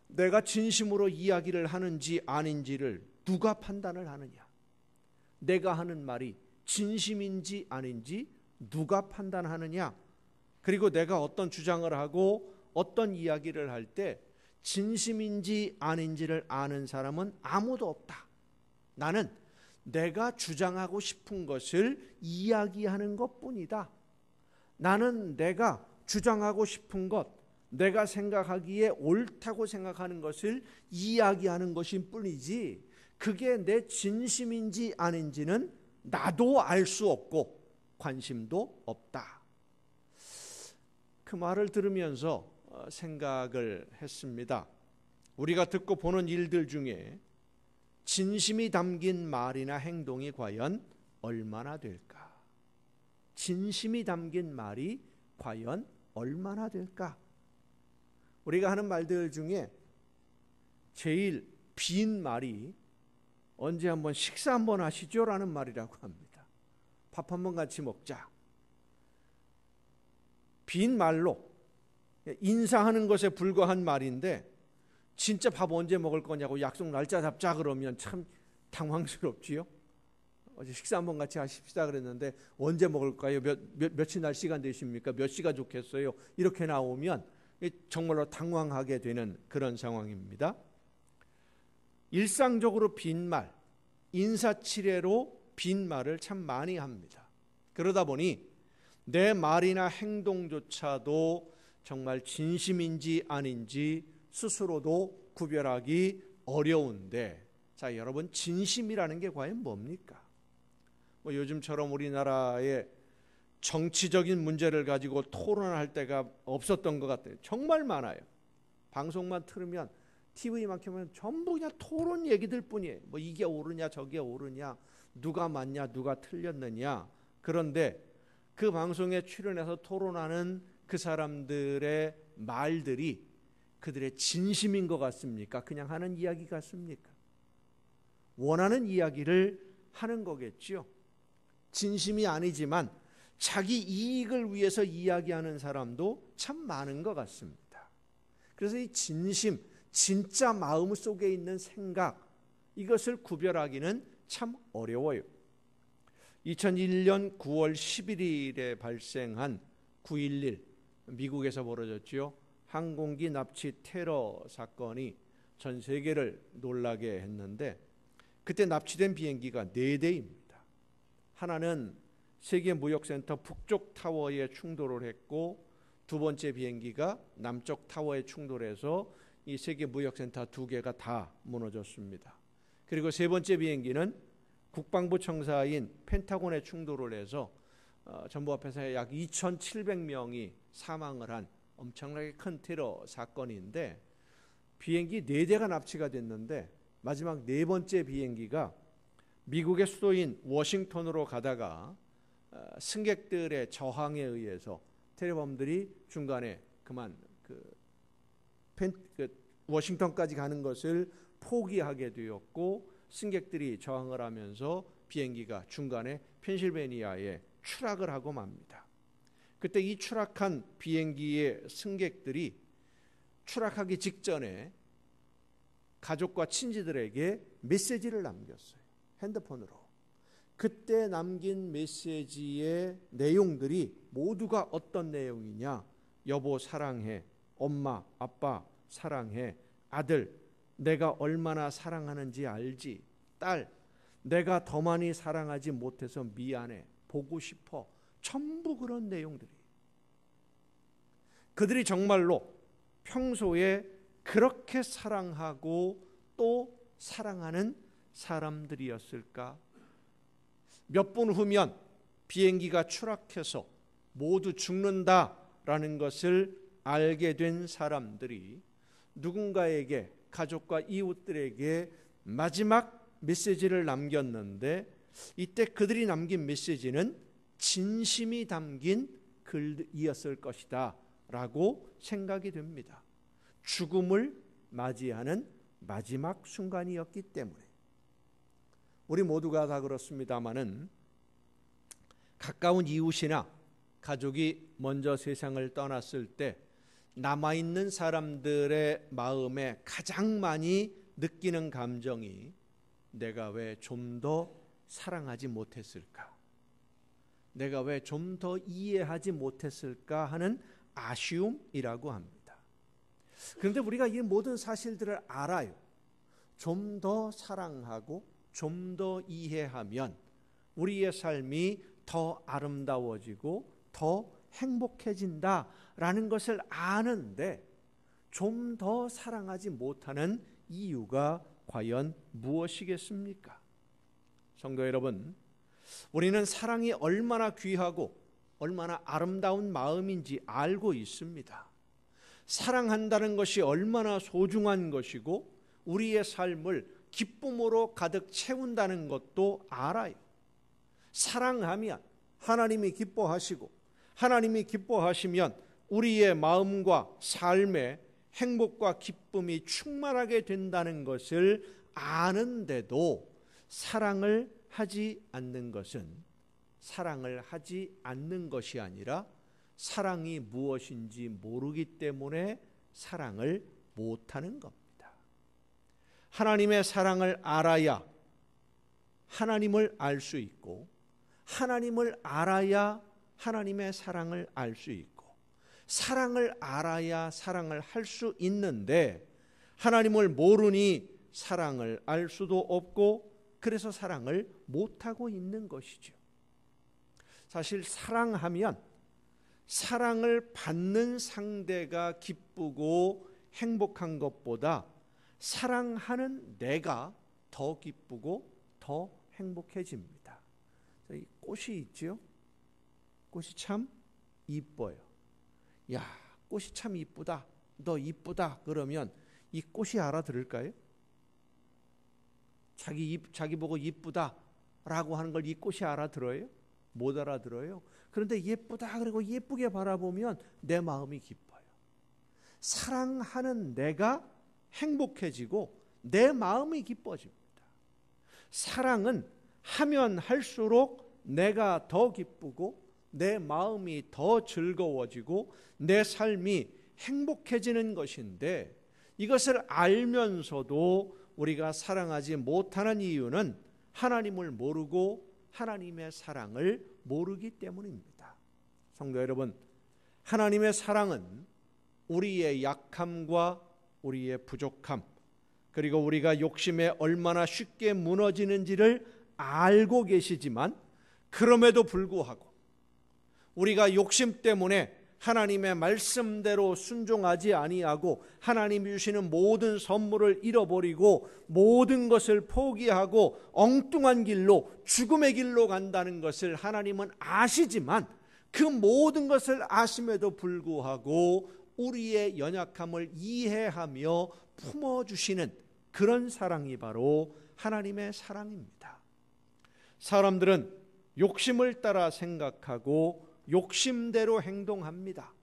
내가 진심으로 이야기를 하는지 아닌지를 누가 판단을 하느냐? 내가 하는 말이 진심인지 아닌지 누가 판단하느냐? 그리고 내가 어떤 주장을 하고 어떤 이야기를 할 때 진심인지 아닌지를 아는 사람은 아무도 없다. 나는 내가 주장하고 싶은 것을 이야기하는 것뿐이다. 나는 내가 주장하고 싶은 것, 내가 생각하기에 옳다고 생각하는 것을 이야기하는 것일 뿐이지 그게 내 진심인지 아닌지는 나도 알 수 없고 관심도 없다. 그 말을 들으면서 생각을 했습니다. 우리가 듣고 보는 일들 중에 진심이 담긴 말이나 행동이 과연 얼마나 될까? 진심이 담긴 말이 과연 얼마나 될까? 우리가 하는 말들 중에 제일 빈 말이 언제 한번 식사 한번 하시죠? 라는 말이라고 합니다. 밥 한번 같이 먹자. 빈 말로 인사하는 것에 불과한 말인데 진짜 밥 언제 먹을 거냐고 약속 날짜 잡자 그러면 참 당황스럽지요. 어제 식사 한번 같이 하십시다 그랬는데 언제 먹을까요? 며칠 날 시간 되십니까? 몇 시가 좋겠어요? 이렇게 나오면 정말로 당황하게 되는 그런 상황입니다. 일상적으로 빈말, 인사치레로 빈말을 참 많이 합니다. 그러다 보니 내 말이나 행동조차도 정말 진심인지 아닌지 스스로도 구별하기 어려운데, 자, 여러분, 진심이라는 게 과연 뭡니까? 요즘처럼 우리나라의 정치적인 문제를 가지고 토론할 때가 없었던 것 같아요. 정말 많아요. 방송만 틀으면, TV만 켜면 전부 그냥 토론 얘기들 뿐이에요. 뭐 이게 옳으냐 저게 옳으냐, 누가 맞냐 누가 틀렸느냐. 그런데 그 방송에 출연해서 토론하는 그 사람들의 말들이 그들의 진심인 것 같습니까? 그냥 하는 이야기 같습니까? 원하는 이야기를 하는 거겠지요. 진심이 아니지만 자기 이익을 위해서 이야기하는 사람도 참 많은 것 같습니다. 그래서 이 진심, 진짜 마음 속에 있는 생각, 이것을 구별하기는 참 어려워요. 2001년 9월 11일에 발생한 9.11, 미국에서 벌어졌지요. 항공기 납치 테러 사건이 전 세계를 놀라게 했는데 그때 납치된 비행기가 4대입니다. 하나는 세계무역센터 북쪽 타워에 충돌을 했고 두 번째 비행기가 남쪽 타워에 충돌해서 이 세계무역센터 2개가 다 무너졌습니다. 그리고 세 번째 비행기는 국방부 청사인 펜타곤에 충돌을 해서 정부 앞에서 약 2,700명이 사망을 한 엄청나게 큰 테러 사건인데 비행기 4대가 납치가 됐는데 마지막 네 번째 비행기가 미국의 수도인 워싱턴으로 가다가 승객들의 저항에 의해서 테러범들이 중간에 그만 워싱턴까지 가는 것을 포기하게 되었고 승객들이 저항을 하면서 비행기가 중간에 펜실베니아에 추락을 하고 맙니다. 그때 이 추락한 비행기의 승객들이 추락하기 직전에 가족과 친지들에게 메시지를 남겼어요. 핸드폰으로. 그때 남긴 메시지의 내용들이 모두가 어떤 내용이냐? 여보 사랑해, 엄마 아빠 사랑해, 아들 내가 얼마나 사랑하는지 알지? 딸 내가 더 많이 사랑하지 못해서 미안해, 보고 싶어. 전부 그런 내용들이. 그들이 정말로 평소에 그렇게 사랑하고 또 사랑하는 사람들이었을까? 몇 분 후면 비행기가 추락해서 모두 죽는다라는 것을 알게 된 사람들이 누군가에게, 가족과 이웃들에게 마지막 메시지를 남겼는데 이때 그들이 남긴 메시지는 진심이 담긴 글이었을 것이다 라고 생각이 됩니다. 죽음을 맞이하는 마지막 순간이었기 때문에. 우리 모두가 다 그렇습니다마는 가까운 이웃이나 가족이 먼저 세상을 떠났을 때 남아있는 사람들의 마음에 가장 많이 느끼는 감정이 내가 왜 좀 더 사랑하지 못했을까? 내가 왜 좀 더 이해하지 못했을까 하는 아쉬움이라고 합니다. 그런데 우리가 이 모든 사실들을 알아요. 좀 더 사랑하고 좀 더 이해하면 우리의 삶이 더 아름다워지고 더 행복해진다라는 것을 아는데 좀 더 사랑하지 못하는 이유가 과연 무엇이겠습니까? 성도 여러분, 우리는 사랑이 얼마나 귀하고 얼마나 아름다운 마음인지 알고 있습니다. 사랑한다는 것이 얼마나 소중한 것이고 우리의 삶을 기쁨으로 가득 채운다는 것도 알아요. 사랑하면 하나님이 기뻐하시고 하나님이 기뻐하시면 우리의 마음과 삶에 행복과 기쁨이 충만하게 된다는 것을 아는데도 사랑을 하지 않는 것은 사랑을 하지 않는 것이 아니라 사랑이 무엇인지 모르기 때문에 사랑을 못하는 겁니다. 하나님의 사랑을 알아야 하나님을 알 수 있고 하나님을 알아야 하나님의 사랑을 알 수 있고 사랑을 알아야 사랑을 할 수 있는데 하나님을 모르니 사랑을 알 수도 없고 그래서 사랑을 못하고 있는 것이죠. 사실 사랑하면 사랑을 받는 상대가 기쁘고 행복한 것보다 사랑하는 내가 더 기쁘고 더 행복해집니다. 이 꽃이 있죠. 꽃이 참 이뻐요. 야, 꽃이 참 이쁘다. 너 이쁘다. 그러면 이 꽃이 알아들을까요? 자기 보고 이쁘다라고 하는 걸 이 꽃이 알아들어요? 못 알아들어요. 그런데 예쁘다 그리고 예쁘게 바라보면 내 마음이 기뻐요. 사랑하는 내가 행복해지고 내 마음이 기뻐집니다. 사랑은 하면 할수록 내가 더 기쁘고 내 마음이 더 즐거워지고 내 삶이 행복해지는 것인데 이것을 알면서도 우리가 사랑하지 못하는 이유는 하나님을 모르고 하나님의 사랑을 모르기 때문입니다. 성도 여러분, 하나님의 사랑은 우리의 약함과 우리의 부족함, 그리고 우리가 욕심에 얼마나 쉽게 무너지는지를 알고 계시지만 그럼에도 불구하고 우리가 욕심 때문에 하나님의 말씀대로 순종하지 아니하고 하나님이 주시는 모든 선물을 잃어버리고 모든 것을 포기하고 엉뚱한 길로 죽음의 길로 간다는 것을 하나님은 아시지만 그 모든 것을 아심에도 불구하고 우리의 연약함을 이해하며 품어주시는 그런 사랑이 바로 하나님의 사랑입니다. 사람들은 욕심을 따라 생각하고 욕심대로 행동합니다.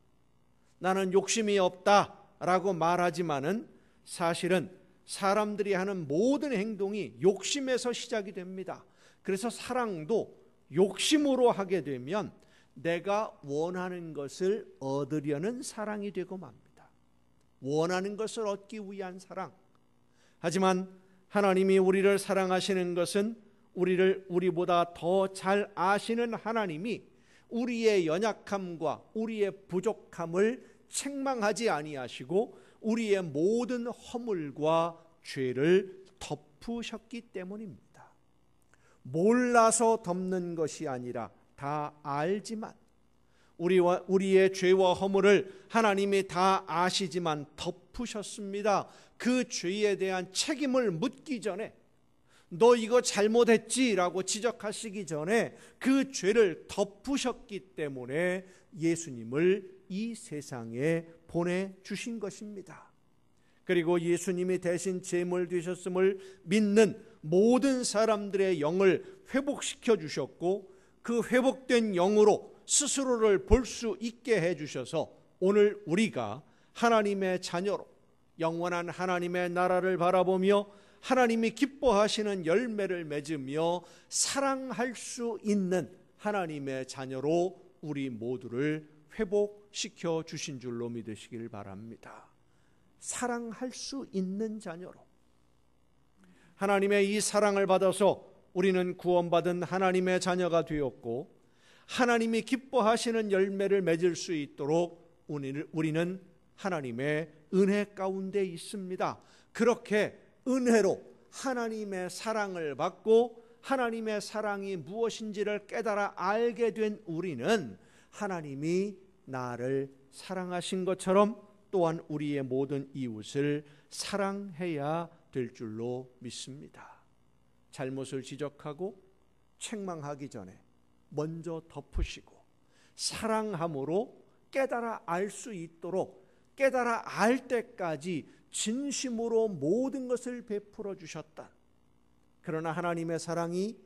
나는 욕심이 없다라고 말하지만은 사실은 사람들이 하는 모든 행동이 욕심에서 시작이 됩니다. 그래서 사랑도 욕심으로 하게 되면 내가 원하는 것을 얻으려는 사랑이 되고 맙니다. 원하는 것을 얻기 위한 사랑. 하지만 하나님이 우리를 사랑하시는 것은 우리보다 더 잘 아시는 하나님이 우리의 연약함과 우리의 부족함을 책망하지 아니하시고 우리의 모든 허물과 죄를 덮으셨기 때문입니다. 몰라서 덮는 것이 아니라 다 알지만 우리의 죄와 허물을 하나님이 다 아시지만 덮으셨습니다. 그 죄에 대한 책임을 묻기 전에 너 이거 잘못했지라고 지적하시기 전에 그 죄를 덮으셨기 때문에 예수님을 이 세상에 보내주신 것입니다. 그리고 예수님이 대신 제물 되셨음을 믿는 모든 사람들의 영을 회복시켜 주셨고 그 회복된 영으로 스스로를 볼 수 있게 해주셔서 오늘 우리가 하나님의 자녀로 영원한 하나님의 나라를 바라보며 하나님이 기뻐하시는 열매를 맺으며 사랑할 수 있는 하나님의 자녀로 우리 모두를 회복시켜 주신 줄로 믿으시길 바랍니다. 사랑할 수 있는 자녀로 하나님의 이 사랑을 받아서 우리는 구원받은 하나님의 자녀가 되었고 하나님이 기뻐하시는 열매를 맺을 수 있도록 우리는 하나님의 은혜 가운데 있습니다. 그렇게 은혜로 하나님의 사랑을 받고 하나님의 사랑이 무엇인지를 깨달아 알게 된 우리는 하나님이 나를 사랑하신 것처럼 또한 우리의 모든 이웃을 사랑해야 될 줄로 믿습니다. 잘못을 지적하고 책망하기 전에 먼저 덮으시고 사랑함으로 깨달아 알 수 있도록 깨달아 알 때까지 진심으로 모든 것을 베풀어 주셨다. 그러나 하나님의 사랑이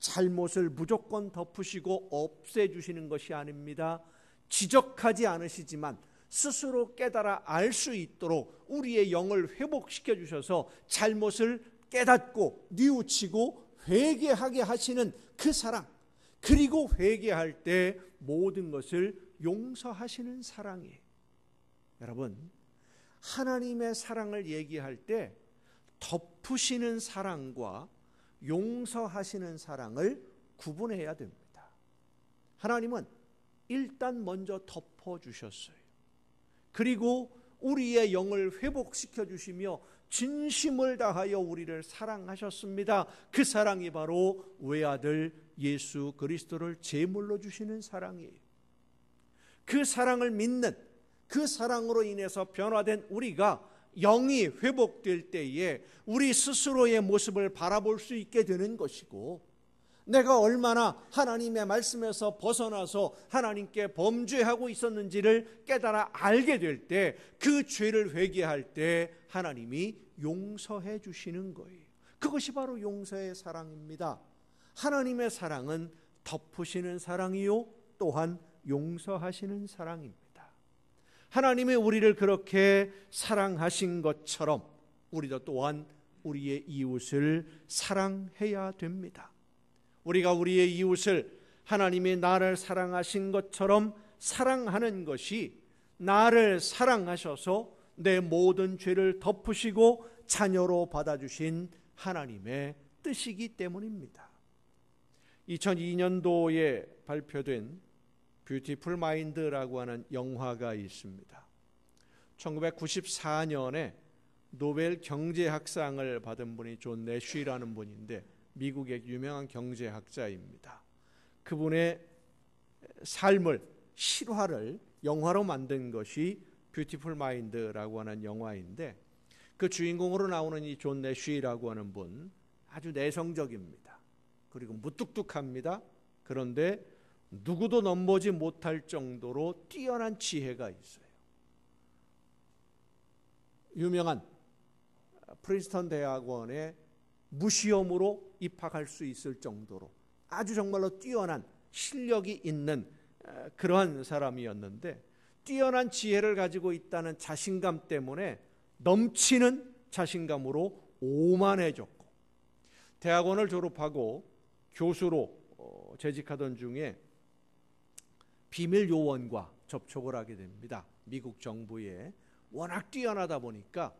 잘못을 무조건 덮으시고 없애주시는 것이 아닙니다. 지적하지 않으시지만 스스로 깨달아 알 수 있도록 우리의 영을 회복시켜 주셔서 잘못을 깨닫고 뉘우치고 회개하게 하시는 그 사랑, 그리고 회개할 때 모든 것을 용서하시는 사랑이에요. 여러분, 하나님의 사랑을 얘기할 때 덮으시는 사랑과 용서하시는 사랑을 구분해야 됩니다. 하나님은 일단 먼저 덮어주셨어요. 그리고 우리의 영을 회복시켜 주시며 진심을 다하여 우리를 사랑하셨습니다. 그 사랑이 바로 외아들 예수 그리스도를 제물로 주시는 사랑이에요. 그 사랑을 믿는, 그 사랑으로 인해서 변화된 우리가 영이 회복될 때에 우리 스스로의 모습을 바라볼 수 있게 되는 것이고, 내가 얼마나 하나님의 말씀에서 벗어나서 하나님께 범죄하고 있었는지를 깨달아 알게 될 때, 그 죄를 회개할 때 하나님이 용서해 주시는 거예요. 그것이 바로 용서의 사랑입니다. 하나님의 사랑은 덮으시는 사랑이요 또한 용서하시는 사랑입니다. 하나님이 우리를 그렇게 사랑하신 것처럼 우리도 또한 우리의 이웃을 사랑해야 됩니다. 우리가 우리의 이웃을 하나님이 나를 사랑하신 것처럼 사랑하는 것이 나를 사랑하셔서 내 모든 죄를 덮으시고 자녀로 받아주신 하나님의 뜻이기 때문입니다. 2002년도에 발표된 뷰티풀 마인드라고 하는 영화가 있습니다. 1994년에 노벨 경제학상을 받은 분이 존 내쉬라는 분인데 미국의 유명한 경제학자입니다. 그분의 삶을, 실화를 영화로 만든 것이 뷰티풀 마인드라고 하는 영화인데, 그 주인공으로 나오는 이 존 내쉬라고 하는 분 아주 내성적입니다. 그리고 무뚝뚝합니다. 그런데 누구도 넘보지 못할 정도로 뛰어난 지혜가 있어요. 유명한 프린스턴 대학원에 무시험으로 입학할 수 있을 정도로 아주 정말로 뛰어난 실력이 있는 그러한 사람이었는데, 뛰어난 지혜를 가지고 있다는 자신감 때문에 넘치는 자신감으로 오만해졌고, 대학원을 졸업하고 교수로 재직하던 중에 비밀 요원과 접촉을 하게 됩니다. 미국 정부에. 워낙 뛰어나다 보니까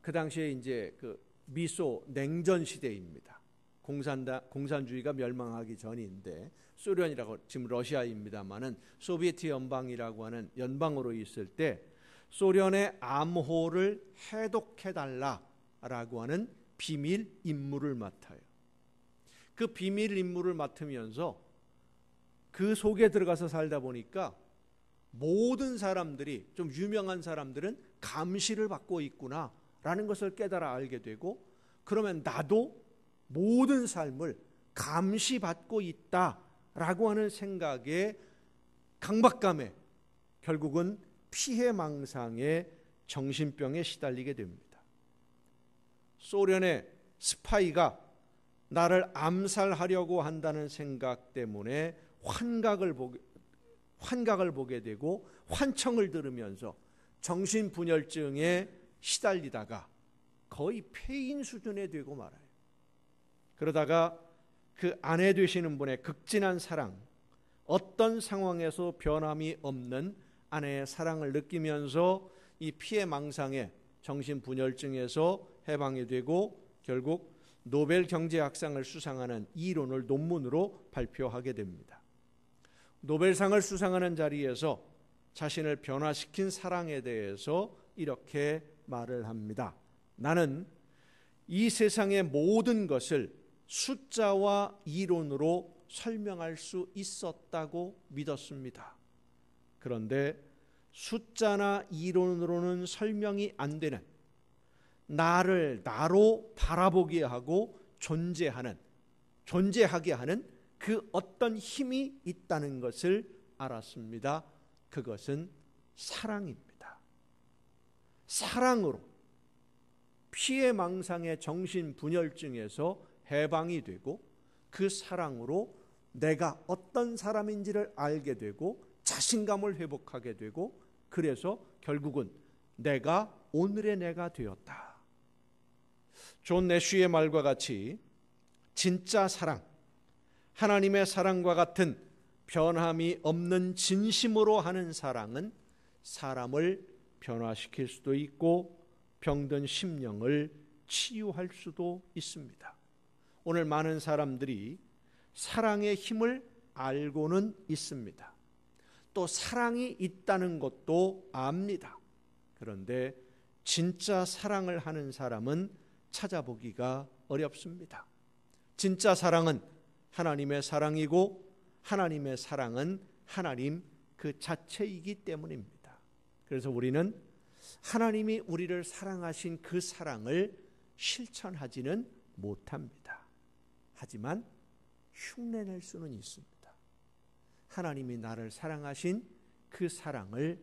그 당시에 이제 그 미소 냉전 시대입니다. 공산주의가 멸망하기 전인데, 소련이라고 지금 러시아입니다만은 소비에트 연방이라고 하는 연방으로 있을 때 소련의 암호를 해독해달라라고 하는 비밀 임무를 맡아요. 그 비밀 임무를 맡으면서 그 속에 들어가서 살다 보니까 모든 사람들이, 좀 유명한 사람들은 감시를 받고 있구나라는 것을 깨달아 알게 되고, 그러면 나도 모든 삶을 감시받고 있다라고 하는 생각에, 강박감에, 결국은 피해망상의 정신병에 시달리게 됩니다. 소련의 스파이가 나를 암살하려고 한다는 생각 때문에 환각을 보게 되고 환청을 들으면서 정신분열증에 시달리다가 거의 폐인 수준에 되고 말아요. 그러다가 그 아내 되시는 분의 극진한 사랑, 어떤 상황에서 변함이 없는 아내의 사랑을 느끼면서 이 피해망상의 정신분열증에서 해방이 되고 결국 노벨 경제학상을 수상하는 이론을 논문으로 발표하게 됩니다. 노벨상을 수상하는 자리에서 자신을 변화시킨 사랑에 대해서 이렇게 말을 합니다. 나는 이 세상의 모든 것을 숫자와 이론으로 설명할 수 있었다고 믿었습니다. 그런데 숫자나 이론으로는 설명이 안 되는, 나를 나로 바라보게 하고 존재하게 하는 그 어떤 힘이 있다는 것을 알았습니다. 그것은 사랑입니다. 사랑으로 피해망상의 정신분열증에서 해방이 되고, 그 사랑으로 내가 어떤 사람인지를 알게 되고 자신감을 회복하게 되고, 그래서 결국은 내가 오늘의 내가 되었다. 존 내쉬의 말과 같이 진짜 사랑, 하나님의 사랑과 같은 변함이 없는 진심으로 하는 사랑은 사람을 변화시킬 수도 있고 병든 심령을 치유할 수도 있습니다. 오늘 많은 사람들이 사랑의 힘을 알고는 있습니다. 또 사랑이 있다는 것도 압니다. 그런데 진짜 사랑을 하는 사람은 찾아보기가 어렵습니다. 진짜 사랑은 하나님의 사랑이고, 하나님의 사랑은 하나님 그 자체이기 때문입니다. 그래서 우리는 하나님이 우리를 사랑하신 그 사랑을 실천하지는 못합니다. 하지만 흉내낼 수는 있습니다. 하나님이 나를 사랑하신 그 사랑을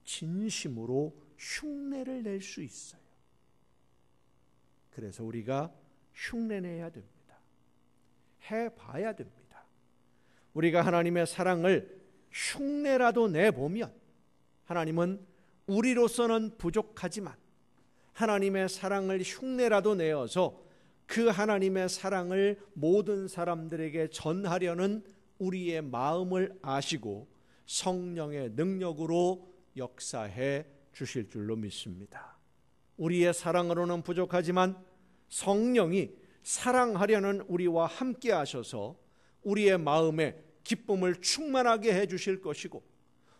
진심으로 흉내를 낼 수 있어요. 그래서 우리가 흉내내야 됩니다. 해봐야 됩니다. 우리가 하나님의 사랑을 흉내라도 내보면 하나님은 우리로서는 부족하지만 하나님의 사랑을 흉내라도 내어서 그 하나님의 사랑을 모든 사람들에게 전하려는 우리의 마음을 아시고 성령의 능력으로 역사해 주실 줄로 믿습니다. 우리의 사랑으로는 부족하지만 성령이 사랑하려는 우리와 함께 하셔서 우리의 마음에 기쁨을 충만하게 해 주실 것이고,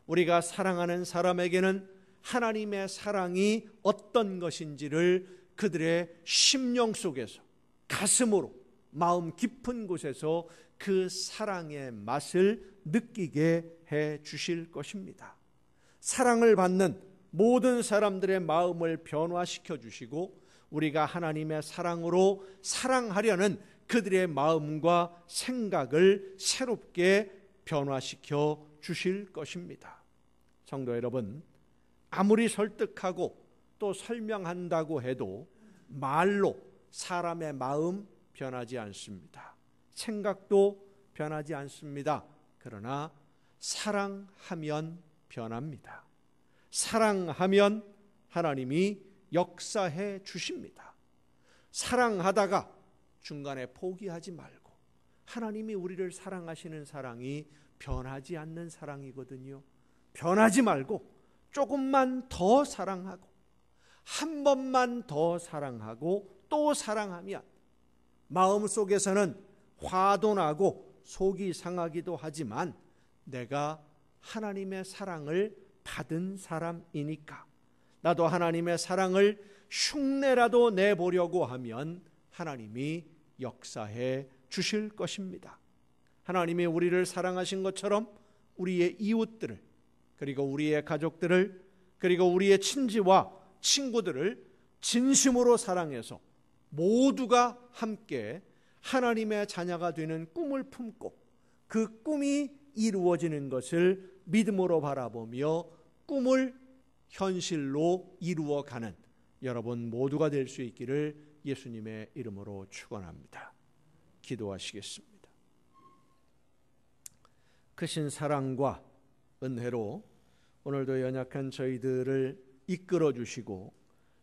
우리가 사랑하는 사람에게는 하나님의 사랑이 어떤 것인지를 그들의 심령 속에서, 가슴으로, 마음 깊은 곳에서 그 사랑의 맛을 느끼게 해 주실 것입니다. 사랑을 받는 모든 사람들의 마음을 변화시켜 주시고 우리가 하나님의 사랑으로 사랑하려는 그들의 마음과 생각을 새롭게 변화시켜 주실 것입니다. 성도 여러분, 아무리 설득하고 또 설명한다고 해도 말로 사람의 마음 변하지 않습니다. 생각도 변하지 않습니다. 그러나 사랑하면 변합니다. 사랑하면 하나님이 역사해 주십니다. 사랑하다가 중간에 포기하지 말고, 하나님이 우리를 사랑하시는 사랑이 변하지 않는 사랑이거든요. 변하지 말고 조금만 더 사랑하고 한 번만 더 사랑하고 또 사랑하면 마음속에서는 화도 나고 속이 상하기도 하지만 내가 하나님의 사랑을 받은 사람이니까 나도 하나님의 사랑을 흉내라도 내보려고 하면 하나님이 역사해 주실 것입니다. 하나님이 우리를 사랑하신 것처럼 우리의 이웃들을, 그리고 우리의 가족들을, 그리고 우리의 친지와 친구들을 진심으로 사랑해서 모두가 함께 하나님의 자녀가 되는 꿈을 품고 그 꿈이 이루어지는 것을 믿음으로 바라보며 꿈을 현실로 이루어가는 여러분 모두가 될 수 있기를 예수님의 이름으로 축원합니다. 기도하시겠습니다. 크신 사랑과 은혜로 오늘도 연약한 저희들을 이끌어 주시고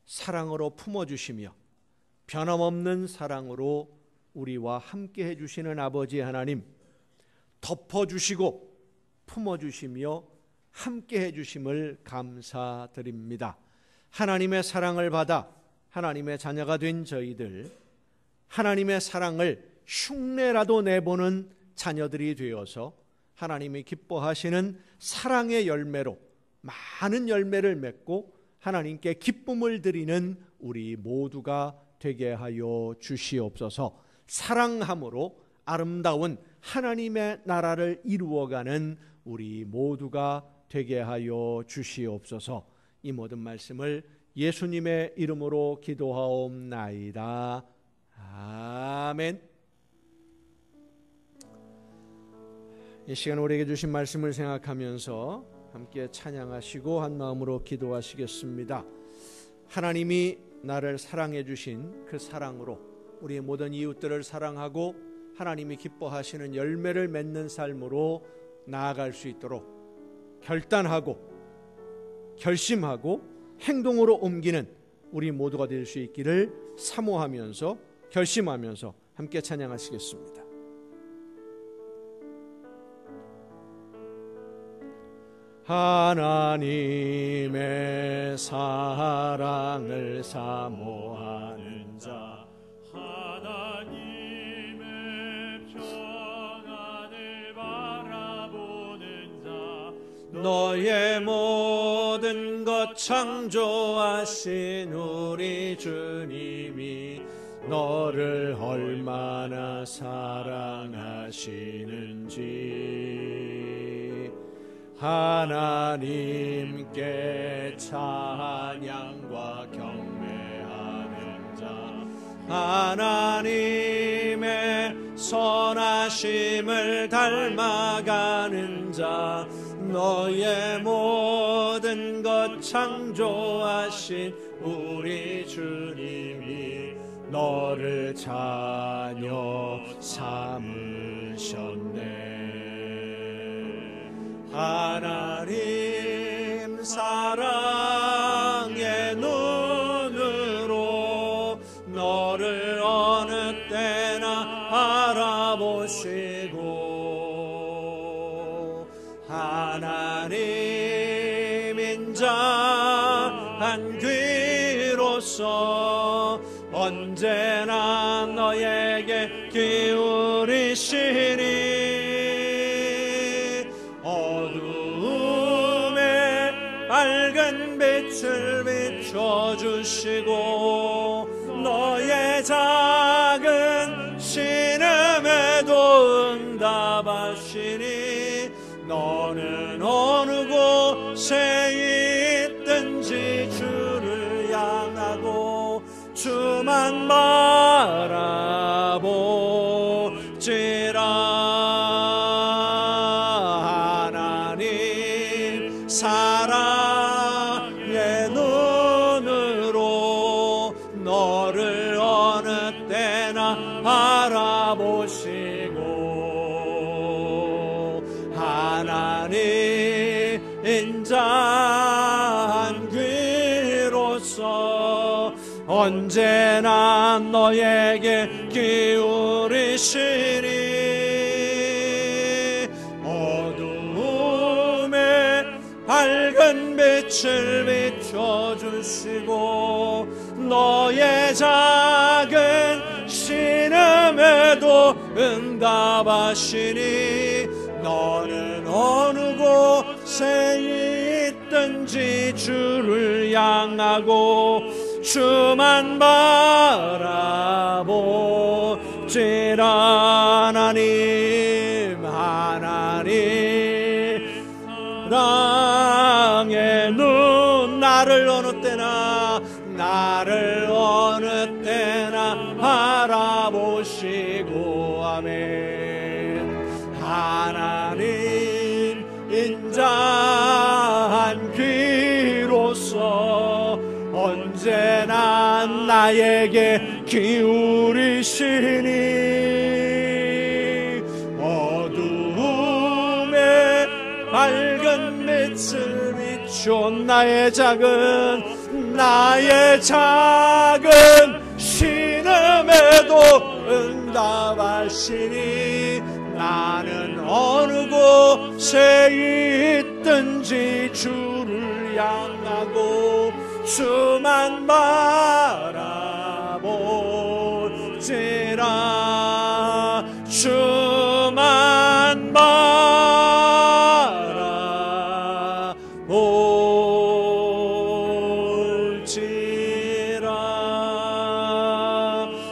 사랑으로 품어주시며 변함없는 사랑으로 우리와 함께 해주시는 아버지 하나님, 덮어주시고 품어주시며 함께 해주심을 감사드립니다. 하나님의 사랑을 받아 하나님의 자녀가 된 저희들, 하나님의 사랑을 흉내라도 내보는 자녀들이 되어서 하나님이 기뻐하시는 사랑의 열매로 많은 열매를 맺고 하나님께 기쁨을 드리는 우리 모두가 되게 하여 주시옵소서. 사랑함으로 아름다운 하나님의 나라를 이루어가는 우리 모두가 되게 하여 주시옵소서. 이 모든 말씀을 예수님의 이름으로 기도하옵나이다. 아멘. 이 시간 우리에게 주신 말씀을 생각하면서 함께 찬양하시고 한 마음으로 기도하시겠습니다. 하나님이 나를 사랑해 주신 그 사랑으로 우리 모든 이웃들을 사랑하고 하나님이 기뻐하시는 열매를 맺는 삶으로 나아갈 수 있도록 결단하고 결심하고 행동으로 옮기는 우리 모두가 될 수 있기를 사모하면서 결심하면서 함께 찬양하시겠습니다. 하나님의 사랑을 사모하는 자, 하나님의 평안을 바라보는 자, 너의 모든 것 창조하신 우리 주님이 너를 얼마나 사랑하시는지 하나님께 찬양과 경배하는 자, 하나님의 선하심을 닮아가는 자, 너의 모든 것 창조하신 우리 주님이 너를 자녀 삼으셨네. 하나님 사랑의 눈으로 너를 어느 때나 알아보시고 하나님 인자한 귀로서 언제나 너에게 기울이시니 어둠에 밝은 밝은 빛을 비춰주시고 너의 작은 신음에도 응답하시니 너는 어느 곳에 있든지 주를 향하고 주만 바라보지라. 하나님 사랑의 눈으로 너를 어느 때나 바라보시고 하나님 인자한 귀로서 언제나 너에게 기울이시니 어두움에 밝은 빛을 비춰주시고 너의 작은 신음에도 응답하시니 너는 어느 곳에 있든지 주를 향하고 주만 바라보지라. 하나님 사랑의 눈 나를 어느 때나 바라보시고 아멘. 하나님 인자한 귀로서 언제나 나에게 기울이시니 어두움에 밝은 빛을 비춰 나의 작은 신음에도 응답하시니 나는 어느 곳에 있든지 주를 향하고 주만 바라보지라. 주만 바라보지라.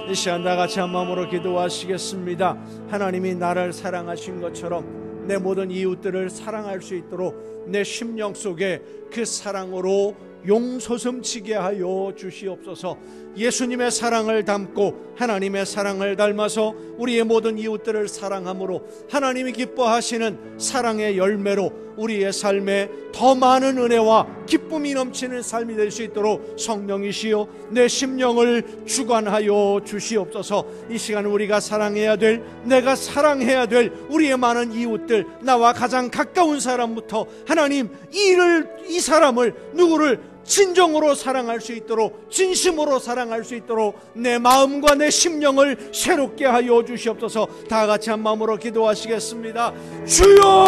이 시간 다 같이 한 마음으로 기도하시겠습니다. 하나님이 나를 사랑하신 것처럼 내 모든 이웃들을 사랑할 수 있도록 내 심령 속에 그 사랑으로 용솟음치게 하여 주시옵소서. 예수님의 사랑을 담고 하나님의 사랑을 닮아서 우리의 모든 이웃들을 사랑함으로 하나님이 기뻐하시는 사랑의 열매로 우리의 삶에 더 많은 은혜와 기쁨이 넘치는 삶이 될 수 있도록 성령이시여 내 심령을 주관하여 주시옵소서. 이 시간 우리가 사랑해야 될, 내가 사랑해야 될 우리의 많은 이웃들, 나와 가장 가까운 사람부터 하나님 이 사람을 누구를 진정으로 사랑할 수 있도록, 진심으로 사랑할 수 있도록 내 마음과 내 심령을 새롭게 하여 주시옵소서. 다 같이 한 마음으로 기도하시겠습니다. 주여!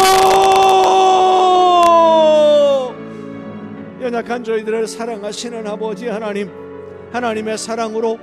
연약한 저희들을 사랑하시는 아버지 하나님, 하나님의 사랑으로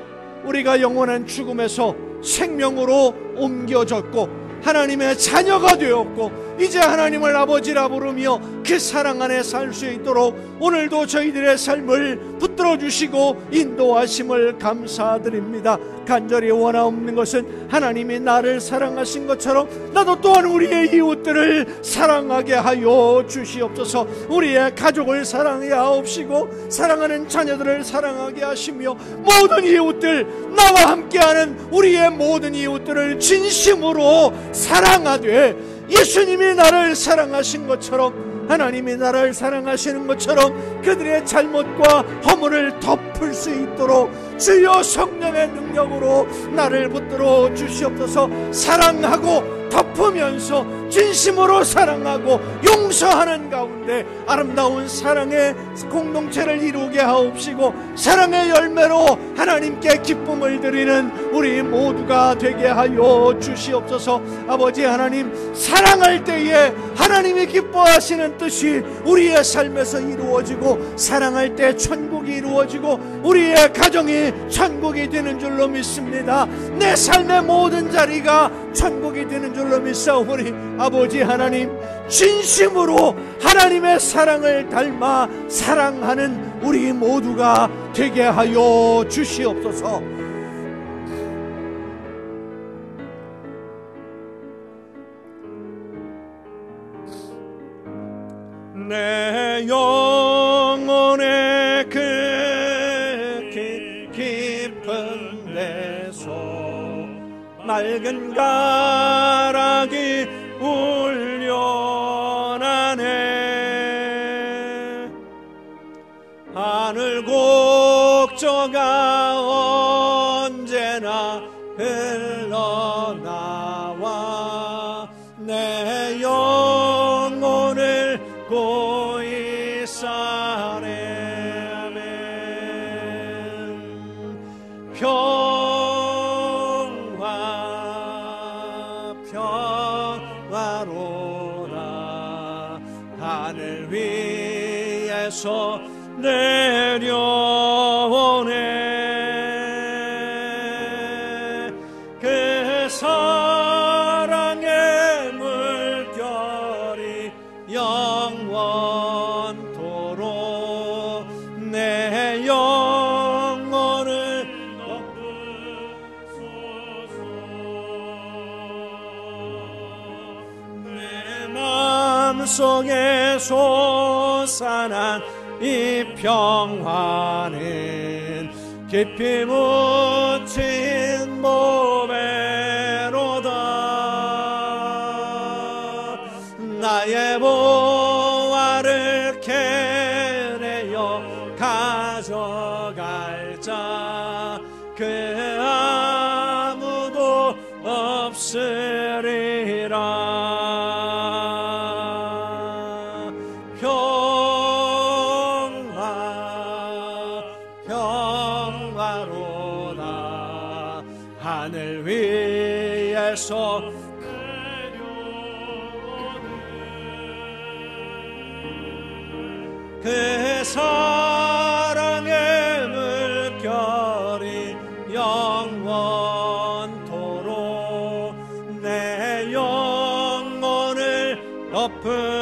우리가 영원한 죽음에서 생명으로 옮겨졌고 하나님의 자녀가 되었고 이제 하나님을 아버지라 부르며 그 사랑 안에 살 수 있도록 오늘도 저희들의 삶을 붙들어 주시고 인도하심을 감사드립니다. 간절히 원하옵는 것은 하나님이 나를 사랑하신 것처럼 나도 또한 우리의 이웃들을 사랑하게 하여 주시옵소서. 우리의 가족을 사랑해 하옵시고 사랑하는 자녀들을 사랑하게 하시며 모든 이웃들, 나와 함께하는 우리의 모든 이웃들을 진심으로 사랑하되 예수님이 나를 사랑하신 것처럼, 하나님이 나를 사랑하시는 것처럼 그들의 잘못과 허물을 덮을 수 있도록 주여 성령의 능력으로 나를 붙들어 주시옵소서. 사랑하고 덮으면서 진심으로 사랑하고 용서하는 가운데 아름다운 사랑의 공동체를 이루게 하옵시고 사랑의 열매로 하나님께 기쁨을 드리는 우리 모두가 되게 하여 주시옵소서. 아버지 하나님, 사랑할 때에 하나님이 기뻐하시는 뜻이 우리의 삶에서 이루어지고, 사랑할 때 천국이 이루어지고 우리의 가정이 천국이 되는 줄로 믿습니다. 내 삶의 모든 자리가 천국이 되는 줄로 믿사오니 아버지 하나님, 진심으로 하나님의 사랑을 닮아 사랑하는 우리 모두가 되게 하여 주시옵소서. 내 영혼의 그 깊은 데서 맑은 가락이 울려나네. 하늘 곡조가 언제나 흘러나와 내 영혼을 고이 사네. 아멘. 평화로다 하늘 위에서 내려오네. 그 사랑의 물결이 영원토록 내 영혼을 덮으소서. 내 마음속에 솟아난 이 평화는 깊이 묻힌 보배로다. 나의 보화를 캐내어 가져갈 자 그 아무도 없으리라. 평화로다 하늘 위에서 그 사랑의 물결이 영원토록 내 영혼을 덮으소서.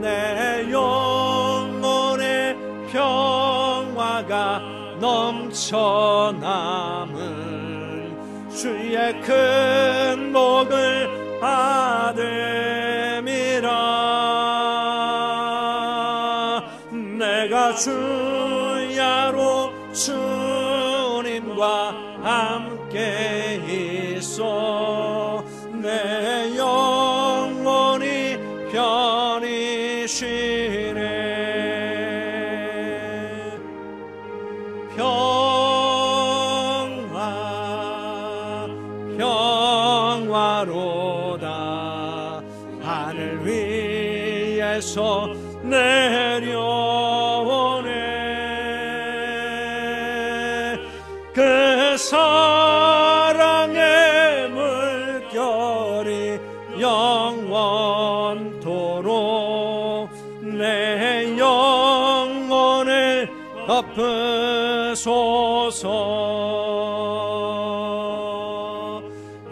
내 영혼의 평화가 넘쳐남은 주의 큰 복을 받음이라. 내가 주야로 주님과 함께 있어 내 영혼이 편히 쉬네. 평화로다 하늘 위에서 내려오네. 그 사랑의 물결이 영원토록 내 영혼을 덮으소서.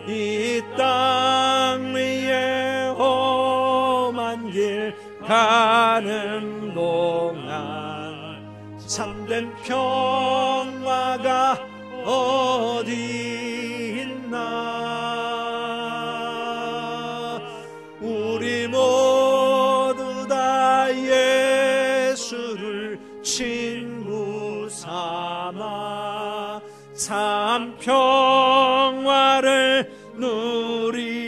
이 땅 위에 험한 길 가는 동안 참된 평화가 어디 있나. 우리 모두 다 예수를 친구 삼아 참 평화를 누리겠네.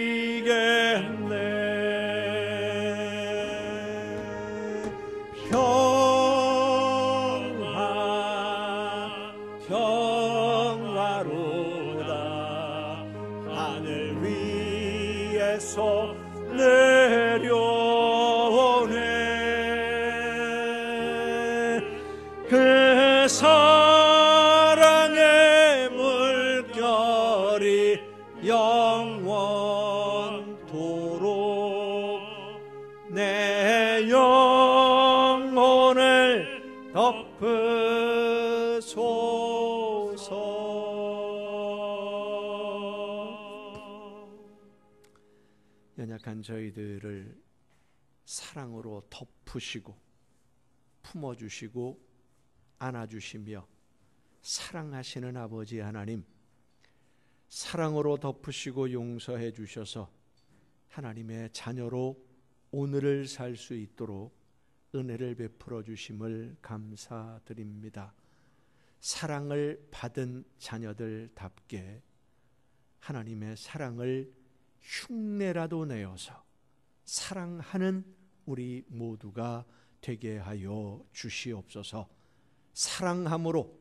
평화로다 하늘 위에서 내려오네. 그 사랑의 물결이 영원토록 내 영혼을 덮으소서. 연약한 저희들을 사랑으로 덮으시고 품어주시고 안아주시며 사랑하시는 아버지 하나님, 사랑으로 덮으시고 용서해 주셔서 하나님의 자녀로 오늘을 살 수 있도록 은혜를 베풀어 주심을 감사드립니다. 사랑을 받은 자녀들답게 하나님의 사랑을 흉내라도 내어서 사랑하는 우리 모두가 되게 하여 주시옵소서. 사랑함으로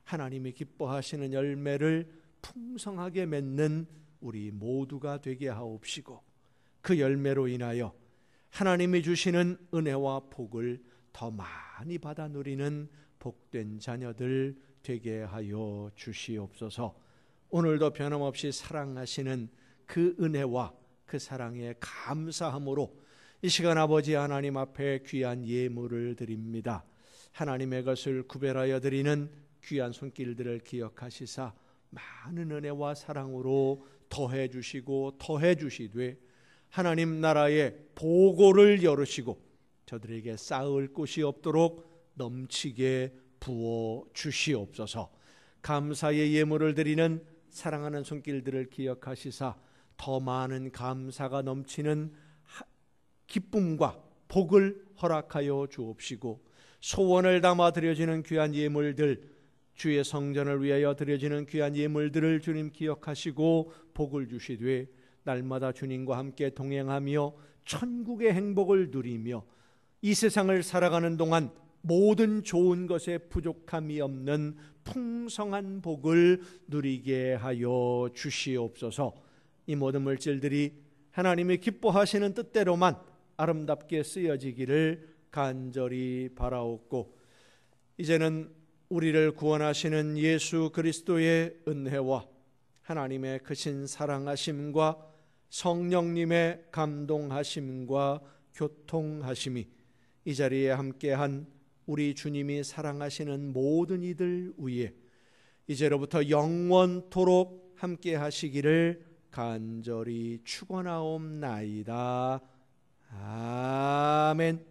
하나님이 기뻐하시는 열매를 풍성하게 맺는 우리 모두가 되게 하옵시고, 그 열매로 인하여 하나님이 주시는 은혜와 복을 더 많이 받아 누리는 복된 자녀들 되게 하여 주시옵소서. 오늘도 변함없이 사랑하시는 그 은혜와 그 사랑에 감사함으로 이 시간 아버지 하나님 앞에 귀한 예물을 드립니다. 하나님의 것을 구별하여 드리는 귀한 손길들을 기억하시사 많은 은혜와 사랑으로 더해 주시고 더해 주시되 하나님 나라의 보고를 열으시고 저들에게 쌓을 곳이 없도록 넘치게 부어 주시옵소서. 감사의 예물을 드리는 사랑하는 손길들을 기억하시사 더 많은 감사가 넘치는 기쁨과 복을 허락하여 주옵시고, 소원을 담아 드려지는 귀한 예물들, 주의 성전을 위하여 드려지는 귀한 예물들을 주님 기억하시고 복을 주시되 날마다 주님과 함께 동행하며 천국의 행복을 누리며 이 세상을 살아가는 동안 모든 좋은 것에 부족함이 없는 풍성한 복을 누리게 하여 주시옵소서. 이 모든 물질들이 하나님이 기뻐하시는 뜻대로만 아름답게 쓰여지기를 간절히 바라옵고, 이제는 우리를 구원하시는 예수 그리스도의 은혜와 하나님의 크신 사랑하심과 성령님의 감동하심과 교통하심이 이 자리에 함께한 우리 주님이 사랑하시는 모든 이들 위에 이제로부터 영원토록 함께 하시기를 간절히 축원하옵나이다. 아멘.